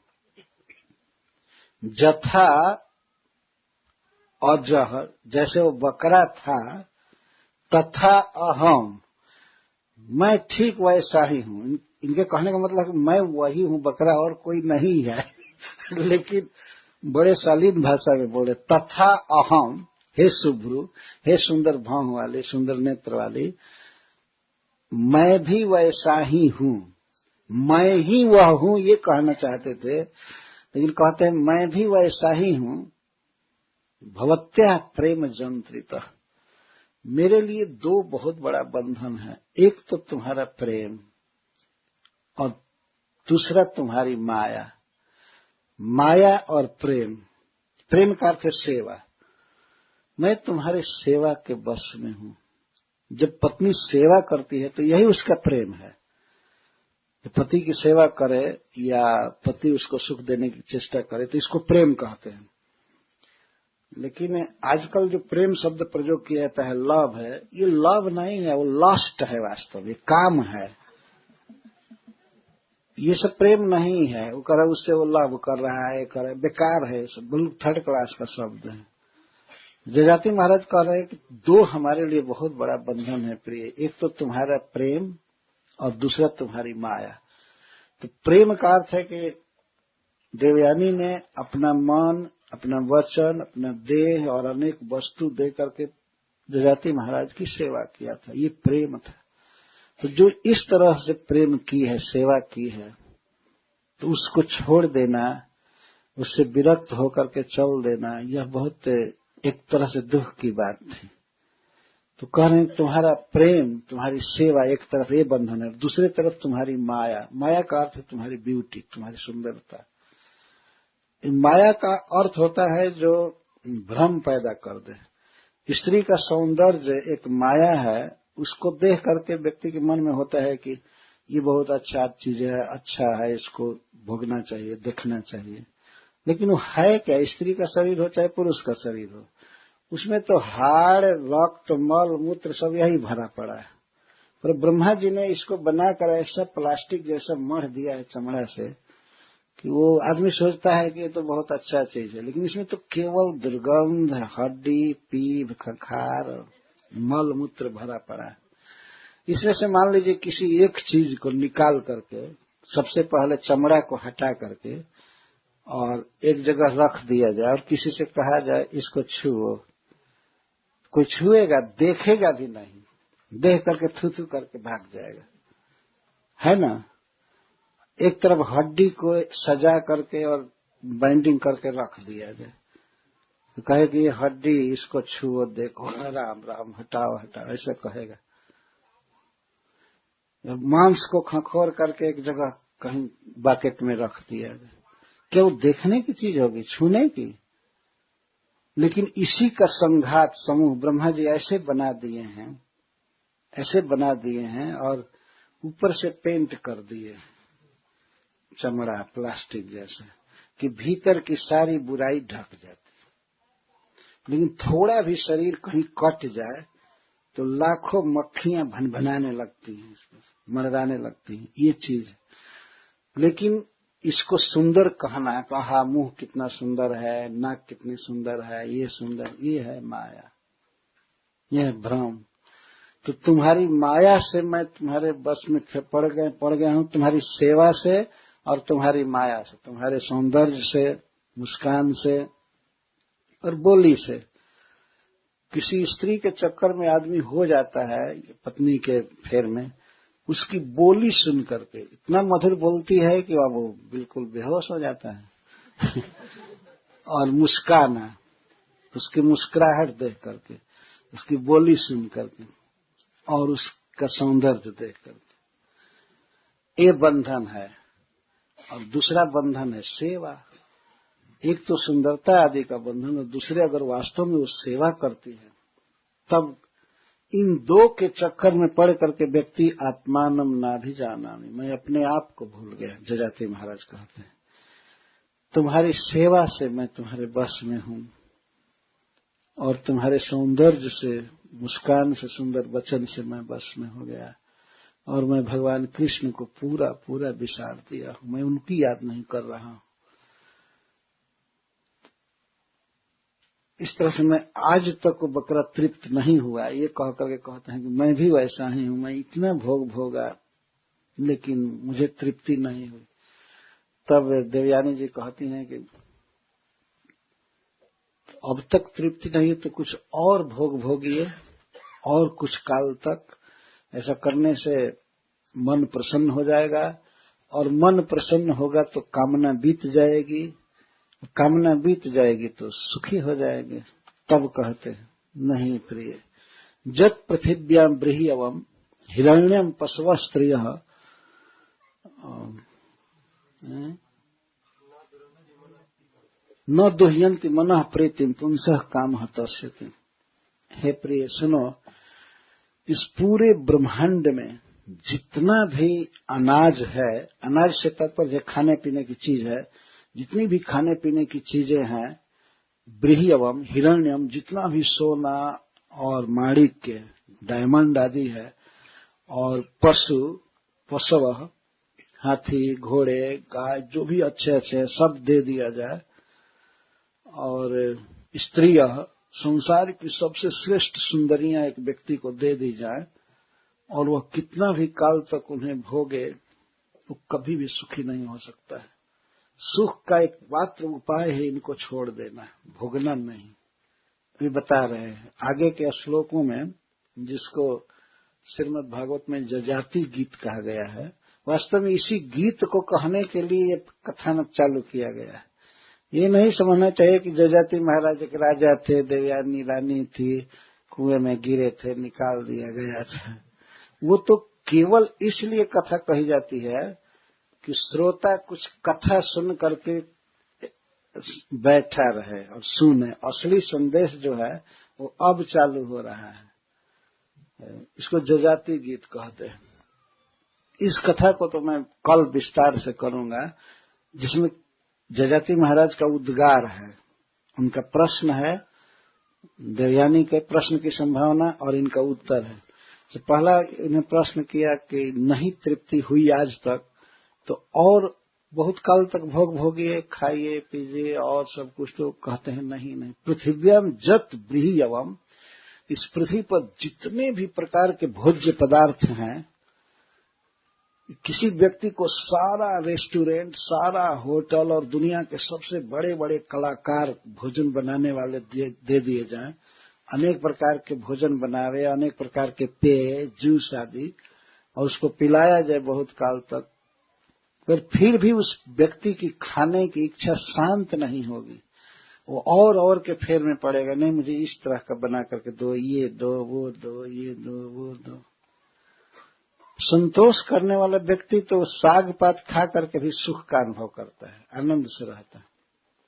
जथा अजह, जैसे वो बकरा था, तथा अहम, मैं ठीक वैसा ही हूं। इनके कहने का मतलब मैं वही हूं, बकरा और कोई नहीं है लेकिन बड़े शालीन भाषा में बोले तथा अहम, हे शुभ्रु, हे सुंदर भाव वाले, सुंदर नेत्र वाली, मैं भी वैसा ही हूं। मैं ही वह हूं ये कहना चाहते थे, लेकिन कहते हैं मैं भी वैसा ही हूं। भवत्या प्रेम जंत्रित, मेरे लिए 2 बहुत बड़ा बंधन है। एक तो तुम्हारा प्रेम और दूसरा तुम्हारी माया। माया और प्रेम, प्रेम का अर्थ है सेवा। मैं तुम्हारे सेवा के बस में हूं। जब पत्नी सेवा करती है तो यही उसका प्रेम है। पति की सेवा करे या पति उसको सुख देने की चेष्टा करे तो इसको प्रेम कहते हैं। लेकिन आजकल जो प्रेम शब्द प्रयोग किया जाता है, लव है, ये लव नहीं है, वो लस्ट है, वास्तव ये काम है। ये सब प्रेम नहीं है। वो कर उससे वो लव कर रहा है, कर रहा है, बेकार है, सब बिल्कुल थर्ड क्लास का शब्द है। जजाति महाराज कह रहे हैं कि 2 हमारे लिए बहुत बड़ा बंधन है प्रिय, एक तो तुम्हारा प्रेम और दूसरा तुम्हारी माया। तो प्रेम का अर्थ है कि देवयानी ने अपना मन, अपना वचन, अपना देह और अनेक वस्तु दे करके जजाति महाराज की सेवा किया था, ये प्रेम था। तो जो इस तरह से प्रेम की है, सेवा की है, तो उसको छोड़ देना, उससे विरक्त होकर के चल देना, यह बहुत एक तरह से दुख की बात थी। तो कह रहे हैं तुम्हारा प्रेम, तुम्हारी सेवा एक तरफ ये बंधन है, दूसरी तरफ तुम्हारी माया। माया का अर्थ है तुम्हारी ब्यूटी, तुम्हारी सुंदरता। माया का अर्थ होता है जो भ्रम पैदा कर दे। स्त्री का सौंदर्य एक माया है, उसको देख करके व्यक्ति के मन में होता है कि ये बहुत अच्छा चीज है, अच्छा है, इसको भोगना चाहिए, देखना चाहिए। लेकिन वो है क्या? स्त्री का शरीर हो चाहे पुरुष का शरीर हो, उसमें तो हाड़, रक्त, मल, मूत्र सब यही भरा पड़ा है। पर ब्रह्मा जी ने इसको बनाकर ऐसा प्लास्टिक जैसा मढ़ दिया है चमड़ा से कि वो आदमी सोचता है कि ये तो बहुत अच्छा चीज है, लेकिन इसमें तो केवल दुर्गंध, हड्डी, पीप, खखार, मल मूत्र भरा पड़ा है। इसमें से मान लीजिए किसी एक चीज को निकाल करके, सबसे पहले चमड़ा को हटा करके और एक जगह रख दिया जाए और किसी से कहा जाए इसको छुओ, कोई छुएगा? देखेगा भी नहीं, देख करके थू थू करके भाग जाएगा, है ना। एक तरफ हड्डी को सजा करके और बाइंडिंग करके रख दिया जाए तो कहे कि ये हड्डी, इसको छुओ, देखो, राम राम, हटाओ हटाओ, ऐसा कहेगा। मांस को खंखोर करके एक जगह कहीं बाकेट में रख दिया जाए, क्या वो देखने की चीज होगी, छूने की? लेकिन इसी का संघात समूह ब्रह्मा जी ऐसे बना दिए हैं, ऐसे बना दिए हैं और ऊपर से पेंट कर दिए चमड़ा प्लास्टिक जैसा कि भीतर की सारी बुराई ढक जाती। लेकिन थोड़ा भी शरीर कहीं कट जाए तो लाखों मक्खियां भनभनाने लगती हैं, मरड़ाने लगती हैं, ये चीज है। लेकिन इसको सुंदर कहना है, कहा मुंह कितना सुंदर है, नाक कितनी सुंदर है, ये सुंदर, ये है माया, ये है भ्रम। तो तुम्हारी माया से मैं तुम्हारे बस में पड़ गया हूं, तुम्हारी सेवा से और तुम्हारी माया से, तुम्हारे सौंदर्य से, मुस्कान से और बोली से। किसी स्त्री के चक्कर में आदमी हो जाता है पत्नी के फेर में, उसकी बोली सुन करके इतना मधुर बोलती है कि अब वो बिल्कुल बेहोश हो जाता है और मुस्काना, उसकी मुस्कुराहट देख करके, उसकी बोली सुन करके और उसका सौंदर्य देख करके, ये बंधन है। और दूसरा बंधन है सेवा। एक तो सुंदरता आदि का बंधन और दूसरे अगर वास्तव में वो सेवा करती है, तब इन दो के चक्कर में पड़ करके व्यक्ति आत्मानम ना भी जाना, मैं अपने आप को भूल गया। जजाति महाराज कहते हैं तुम्हारी सेवा से मैं तुम्हारे बस में हूं और तुम्हारे सौंदर्य से, मुस्कान से, सुंदर वचन से मैं बस में हो गया और मैं भगवान कृष्ण को पूरा पूरा विसार दिया हूं, मैं उनकी याद नहीं कर रहा हूं। इस तरह से मैं आज तक वो बकरा तृप्त नहीं हुआ। ये कह करके कहते हैं कि मैं भी वैसा ही हूं, मैं इतना भोग भोगा लेकिन मुझे तृप्ति नहीं हुई। तब देवयानी जी कहती हैं कि अब तक तृप्ति नहीं तो कुछ और भोग भोगिए और कुछ काल तक। ऐसा करने से मन प्रसन्न हो जाएगा और मन प्रसन्न होगा तो कामना बीत जाएगी, कामना बीत जाएगी तो सुखी हो जाएंगे। तब कहते हैं नहीं प्रिय, जत पृथिव्याम बृहयवम हिरण्यम पशव स्त्रियः न दुह्यन्ति मनः प्रीतिम पुंसः कामः तस्यति। हे प्रिय सुनो, इस पूरे ब्रह्मांड में जितना भी अनाज है, अनाज से तात्पर्य खाने पीने की चीज है, जितनी भी खाने पीने की चीजें हैं, बृहयवम हिरण्यम, जितना भी सोना और माणिक्य, डायमंड आदि है, और पशु, पशव, हाथी, घोड़े, गाय, जो भी अच्छे अच्छे सब दे दिया जाए, और स्त्रिय, संसार की सबसे श्रेष्ठ सुंदरियां एक व्यक्ति को दे दी जाए और वह कितना भी काल तक उन्हें भोगे तो कभी भी सुखी नहीं हो सकता है। सुख का एक मात्र उपाय है इनको छोड़ देना, भोगना नहीं। ये बता रहे हैं आगे के श्लोकों में, जिसको श्रीमद् भागवत में जजाति गीत कहा गया है। वास्तव में इसी गीत को कहने के लिए ये कथानक चालू किया गया है। ये नहीं समझना चाहिए कि जजाति महाराज एक राजा थे, देवयानी रानी थी, कुएं में गिरे थे, निकाल दिया गया था। वो तो केवल इसलिए कथा कही जाती है कि श्रोता कुछ कथा सुन करके बैठा रहे और सुने। असली संदेश जो है वो अब चालू हो रहा है। इसको जजाति गीत कहते हैं। इस कथा को तो मैं कल विस्तार से करूंगा, जिसमें जजाति महाराज का उद्गार है। उनका प्रश्न है, देवयानी के प्रश्न की संभावना और इनका उत्तर है। तो पहला इन्हें प्रश्न किया कि नहीं तृप्ति हुई आज तक, तो और बहुत काल तक भोग भोगिए, खाइए पीजिए और सब कुछ। तो कहते हैं नहीं नहीं, पृथिव्याम जत ब्रीह्यवम, इस पृथ्वी पर जितने भी प्रकार के भोज्य पदार्थ हैं, किसी व्यक्ति को सारा रेस्टोरेंट, सारा होटल और दुनिया के सबसे बड़े बड़े कलाकार भोजन बनाने वाले दे दिए जाएं, अनेक प्रकार के भोजन बनावे, अनेक प्रकार के पेय, जूस आदि, और उसको पिलाया जाए बहुत काल तक, पर फिर भी उस व्यक्ति की खाने की इच्छा शांत नहीं होगी। वो और के फेर में पड़ेगा, नहीं मुझे इस तरह का बना करके दो, ये दो, वो दो, ये दो, वो दो। संतोष करने वाला व्यक्ति तो साग पात खा करके भी सुख का अनुभव करता है, आनंद से रहता है।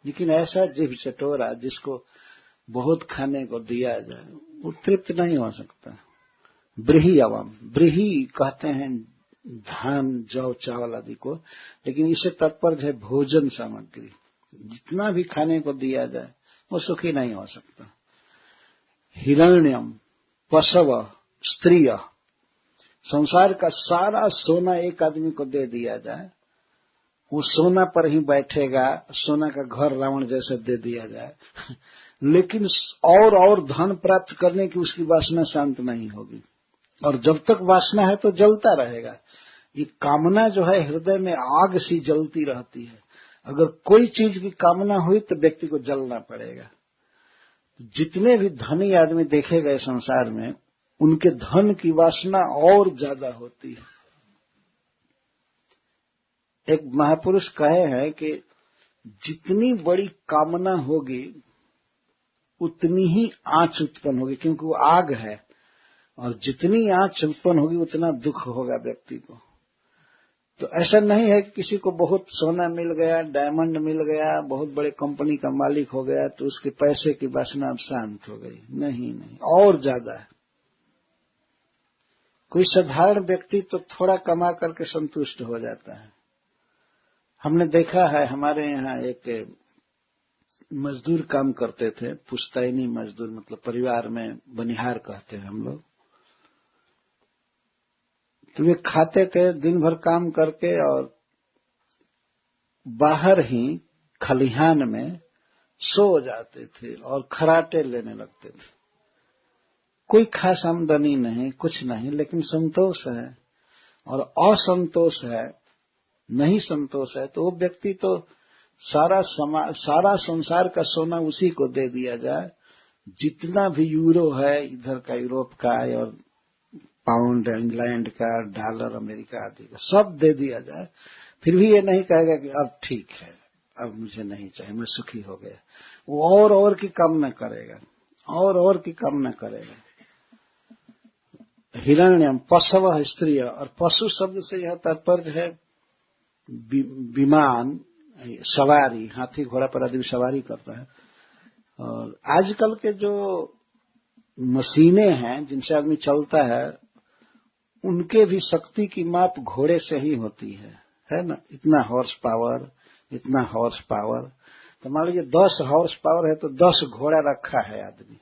लेकिन ऐसा जीभ चटोरा जिसको बहुत खाने को दिया जाए, वो तृप्त नहीं हो सकता। ब्रीही अवम, ब्रीही कहते हैं धान, जौ, चावल आदि को, लेकिन इससे तात्पर्य है भोजन सामग्री। जितना भी खाने को दिया जाए वो सुखी नहीं हो सकता। हिरण्यम, पशव, स्त्रिय, संसार का सारा सोना एक आदमी को दे दिया जाए, वो सोना पर ही बैठेगा, सोना का घर रावण जैसे दे दिया जाए, लेकिन और धन प्राप्त करने की उसकी वासना शांत नहीं होगी। और जब तक वासना है तो जलता रहेगा। ये कामना जो है हृदय में आग सी जलती रहती है। अगर कोई चीज की कामना हुई तो व्यक्ति को जलना पड़ेगा। जितने भी धनी आदमी देखे गए संसार में, उनके धन की वासना और ज्यादा होती है। एक महापुरुष कहे हैं कि जितनी बड़ी कामना होगी उतनी ही आंच उत्पन्न होगी, क्योंकि वो आग है, और जितनी आंच उत्पन्न होगी उतना दुख होगा व्यक्ति को। तो ऐसा नहीं है कि किसी को बहुत सोना मिल गया, डायमंड मिल गया, बहुत बड़े कंपनी का मालिक हो गया तो उसके पैसे की वासना अब शांत हो गई। नहीं नहीं, और ज्यादा है। कोई साधारण व्यक्ति तो थोड़ा कमा करके संतुष्ट हो जाता है। हमने देखा है, हमारे यहाँ एक मजदूर काम करते थे, पुश्तैनी मजदूर, मतलब परिवार में बनिहार कहते हैं हम लोग। तो वे खाते थे दिन भर काम करके और बाहर ही खलिहान में सो जाते थे और खराटे लेने लगते थे। कोई खास आमदनी नहीं, कुछ नहीं, लेकिन संतोष है। और असंतोष है, नहीं संतोष है, तो वो व्यक्ति तो सारा संसार का सोना उसी को दे दिया जाए, जितना भी यूरो है इधर का, यूरोप का और पाउंड इंग्लैंड का, डॉलर अमेरिका आदि का, सब दे दिया जाए, फिर भी ये नहीं कहेगा कि अब ठीक है, अब मुझे नहीं चाहिए, मैं सुखी हो गया। वो और की कामना करेगा, और की कामना करेगा। हिरण्यम, पशव, स्त्रिय, और पशु शब्द से यह तात्पर्य है विमान, सवारी, हाथी घोड़ा पर आदमी सवारी करता है। और आजकल के जो मशीनें हैं जिनसे आदमी चलता है, उनके भी शक्ति की माप घोड़े से ही होती है ना। इतना हॉर्स पावर, इतना हॉर्स पावर, तो मान लीजिए 10 हॉर्स पावर है तो 10 घोड़ा रखा है आदमी,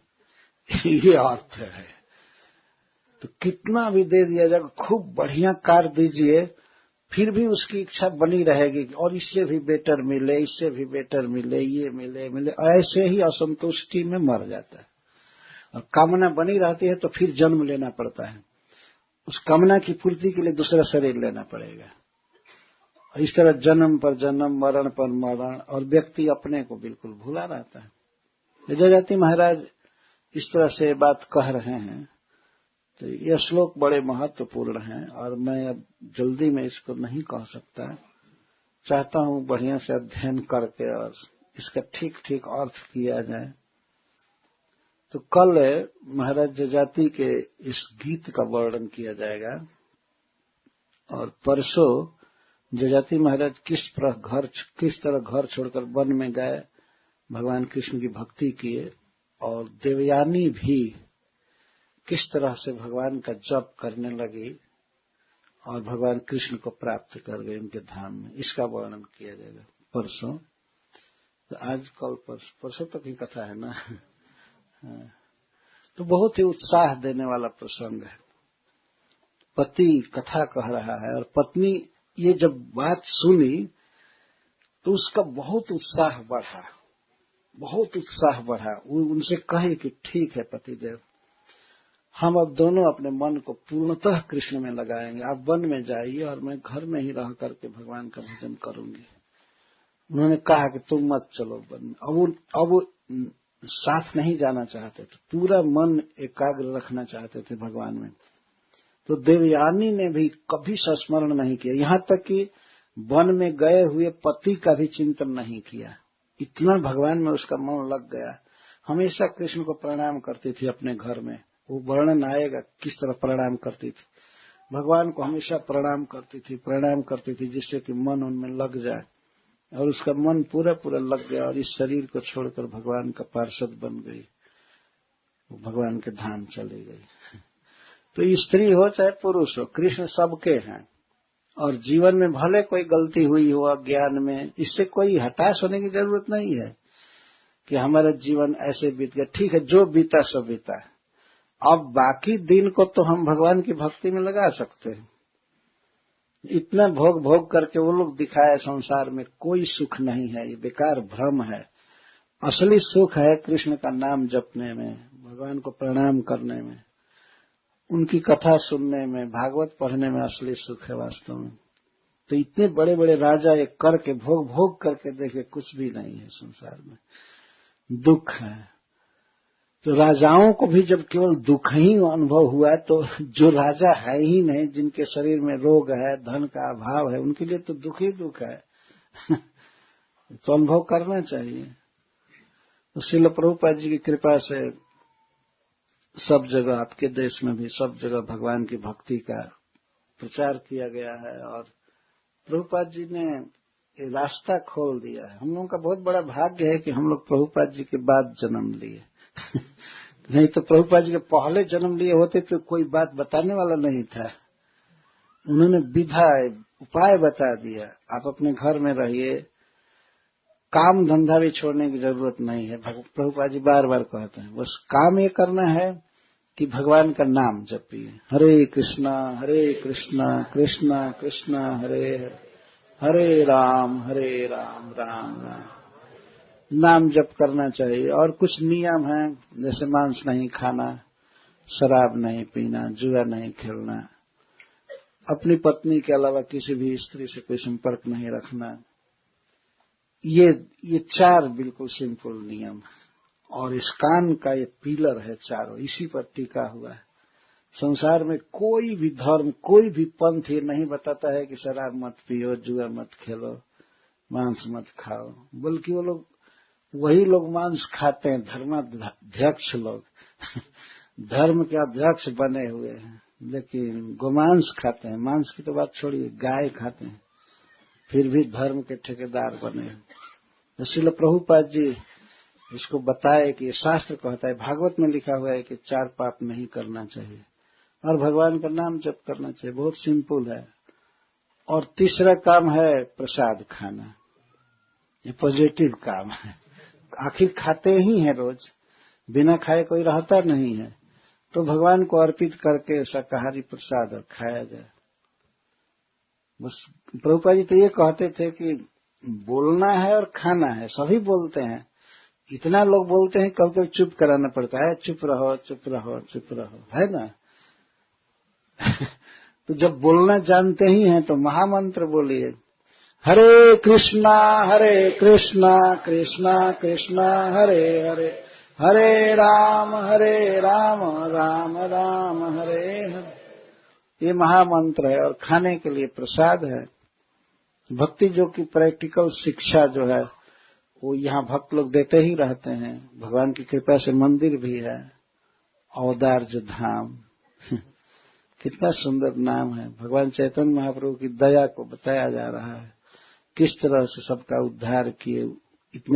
ये अर्थ है। तो कितना भी दे दिया जाएगा, खूब बढ़िया कार दीजिए, फिर भी उसकी इच्छा बनी रहेगी और इससे भी बेटर मिले, इससे भी बेटर मिले, ये मिले, ऐसे ही असंतुष्टि में मर जाता है। और कामना बनी रहती है तो फिर जन्म लेना पड़ता है, उस कामना की पूर्ति के लिए दूसरा शरीर लेना पड़ेगा। और इस तरह जन्म पर जन्म, मरण पर मरण, और व्यक्ति अपने को बिल्कुल भूला रहता है। जजाति महाराज इस तरह से बात कह रहे हैं। तो यह श्लोक बड़े महत्वपूर्ण हैं और मैं अब जल्दी में इसको नहीं कह सकता, चाहता हूं बढ़िया से अध्ययन करके और इसका ठीक ठीक अर्थ किया जाए। तो कल महाराज जजाति के इस गीत का वर्णन किया जाएगा और परसों जजाति महाराज किस तरह घर छोड़कर वन में गए, भगवान कृष्ण की भक्ति किए और देवयानी भी किस तरह से भगवान का जप करने लगी और भगवान कृष्ण को प्राप्त कर गए उनके धाम में। इसका वर्णन किया जाएगा परसों। तो आज कल परसों तक ही कथा है ना। तो बहुत ही उत्साह देने वाला प्रसंग है। पति कथा कह रहा है और पत्नी ये जब बात सुनी तो उसका बहुत उत्साह बढ़ा। वो उनसे कहे कि ठीक है पतिदेव, हम अब दोनों अपने मन को पूर्णतः कृष्ण में लगाएंगे, आप वन में जाइए और मैं घर में ही रह करके भगवान का भजन करूंगी। उन्होंने कहा कि तुम मत चलो वन में। अब साथ नहीं जाना चाहते थे, पूरा मन एकाग्र रखना चाहते थे भगवान में। तो देवयानी ने भी कभी संस्मरण नहीं किया, यहां तक कि वन में गए हुए पति का भी चिंतन नहीं किया। इतना भगवान में उसका मन लग गया। हमेशा कृष्ण को प्रणाम करती थी अपने घर में, वो वर्णन आएगा किस तरह प्रणाम करती थी। भगवान को हमेशा प्रणाम करती थी जिससे कि मन उनमें लग जाए और उसका मन पूरा लग गया और इस शरीर को छोड़कर भगवान का पार्षद बन गई, वो भगवान के धाम चली गई। तो स्त्री हो चाहे पुरुष हो, कृष्ण सबके हैं और जीवन में भले कोई गलती हुई हो अज्ञान में, इससे कोई हताश होने की जरूरत नहीं है कि हमारा जीवन ऐसे बीत गया। ठीक है, जो बीता सो बीता, अब बाकी दिन को तो हम भगवान की भक्ति में लगा सकते हैं। इतना भोग करके वो लोग दिखाए संसार में कोई सुख नहीं है, ये बेकार भ्रम है। असली सुख है कृष्ण का नाम जपने में, भगवान को प्रणाम करने में, उनकी कथा सुनने में, भागवत पढ़ने में असली सुख है वास्तव में। तो इतने बड़े बड़े राजा एक करके भोग करके देखे, कुछ भी नहीं है संसार में, दुख है। तो राजाओं को भी जब केवल दुख ही अनुभव हुआ तो जो राजा है ही नहीं, जिनके शरीर में रोग है, धन का अभाव है, उनके लिए तो दुख ही दुख है। तो अनुभव करना चाहिए। तो श्रील प्रभुपाद जी की कृपा से सब जगह, आपके देश में भी सब जगह भगवान की भक्ति का प्रचार किया गया है और प्रभुपाद जी ने ये रास्ता खोल दिया है। हम लोगों का बहुत बड़ा भाग्य है कि हम लोग प्रभुपाद जी के बाद जन्म लिए। नहीं तो प्रभुपाद जी के पहले जन्म लिए होते तो कोई बात बताने वाला नहीं था। उन्होंने विधा उपाय बता दिया, आप अपने घर में रहिए, काम धंधा भी छोड़ने की जरूरत नहीं है। प्रभुपाद जी बार बार कहते हैं बस काम ये करना है कि भगवान का नाम जपिए, हरे कृष्णा कृष्णा कृष्णा हरे हरे, हरे राम राम राम नाम जप करना चाहिए। और कुछ नियम है, जैसे मांस नहीं खाना, शराब नहीं पीना, जुआ नहीं खेलना, अपनी पत्नी के अलावा किसी भी स्त्री से कोई संपर्क नहीं रखना। ये 4 बिल्कुल सिंपल नियम और इस कान का ये पिलर है चारों, इसी पर टिका हुआ है। संसार में कोई भी धर्म, कोई भी पंथ ये नहीं बताता है कि शराब मत पियो, जुआ मत खेलो, मांस मत खाओ, बल्कि वो लोग वही लोग मांस खाते हैं, धर्माध्यक्ष लोग धर्म के अध्यक्ष बने हुए हैं, लेकिन गोमांस खाते हैं। मांस की तो बात छोड़िए, गाय खाते हैं, फिर भी धर्म के ठेकेदार बने। इसलिए प्रभुपाद जी इसको बताए कि शास्त्र कहता है, भागवत में लिखा हुआ है कि 4 पाप नहीं करना चाहिए और भगवान का नाम जप करना चाहिए। बहुत सिंपल है। और तीसरा काम है प्रसाद खाना, ये पॉजिटिव काम है। आखिर खाते ही हैं रोज, बिना खाए कोई रहता नहीं है, तो भगवान को अर्पित करके शाकाहारी प्रसाद और खाया जाए। बस प्रभुपाद जी तो ये कहते थे कि बोलना है और खाना है, सभी बोलते हैं। इतना लोग बोलते हैं, कभी कभी चुप कराना पड़ता है, चुप रहो, है ना। तो जब बोलना जानते ही हैं तो महामंत्र बोलिए, हरे कृष्णा कृष्णा कृष्णा हरे हरे, हरे राम राम राम हरे हरे। ये महामंत्र है और खाने के लिए प्रसाद है। भक्ति जो कि प्रैक्टिकल शिक्षा जो है वो यहाँ भक्त लोग देते ही रहते हैं। भगवान की कृपा से मंदिर भी है, औदार्य धाम। कितना सुंदर नाम है। भगवान चैतन्य महाप्रभु की दया को बताया जा रहा है, किस तरह से सबका उद्धार किए। इतने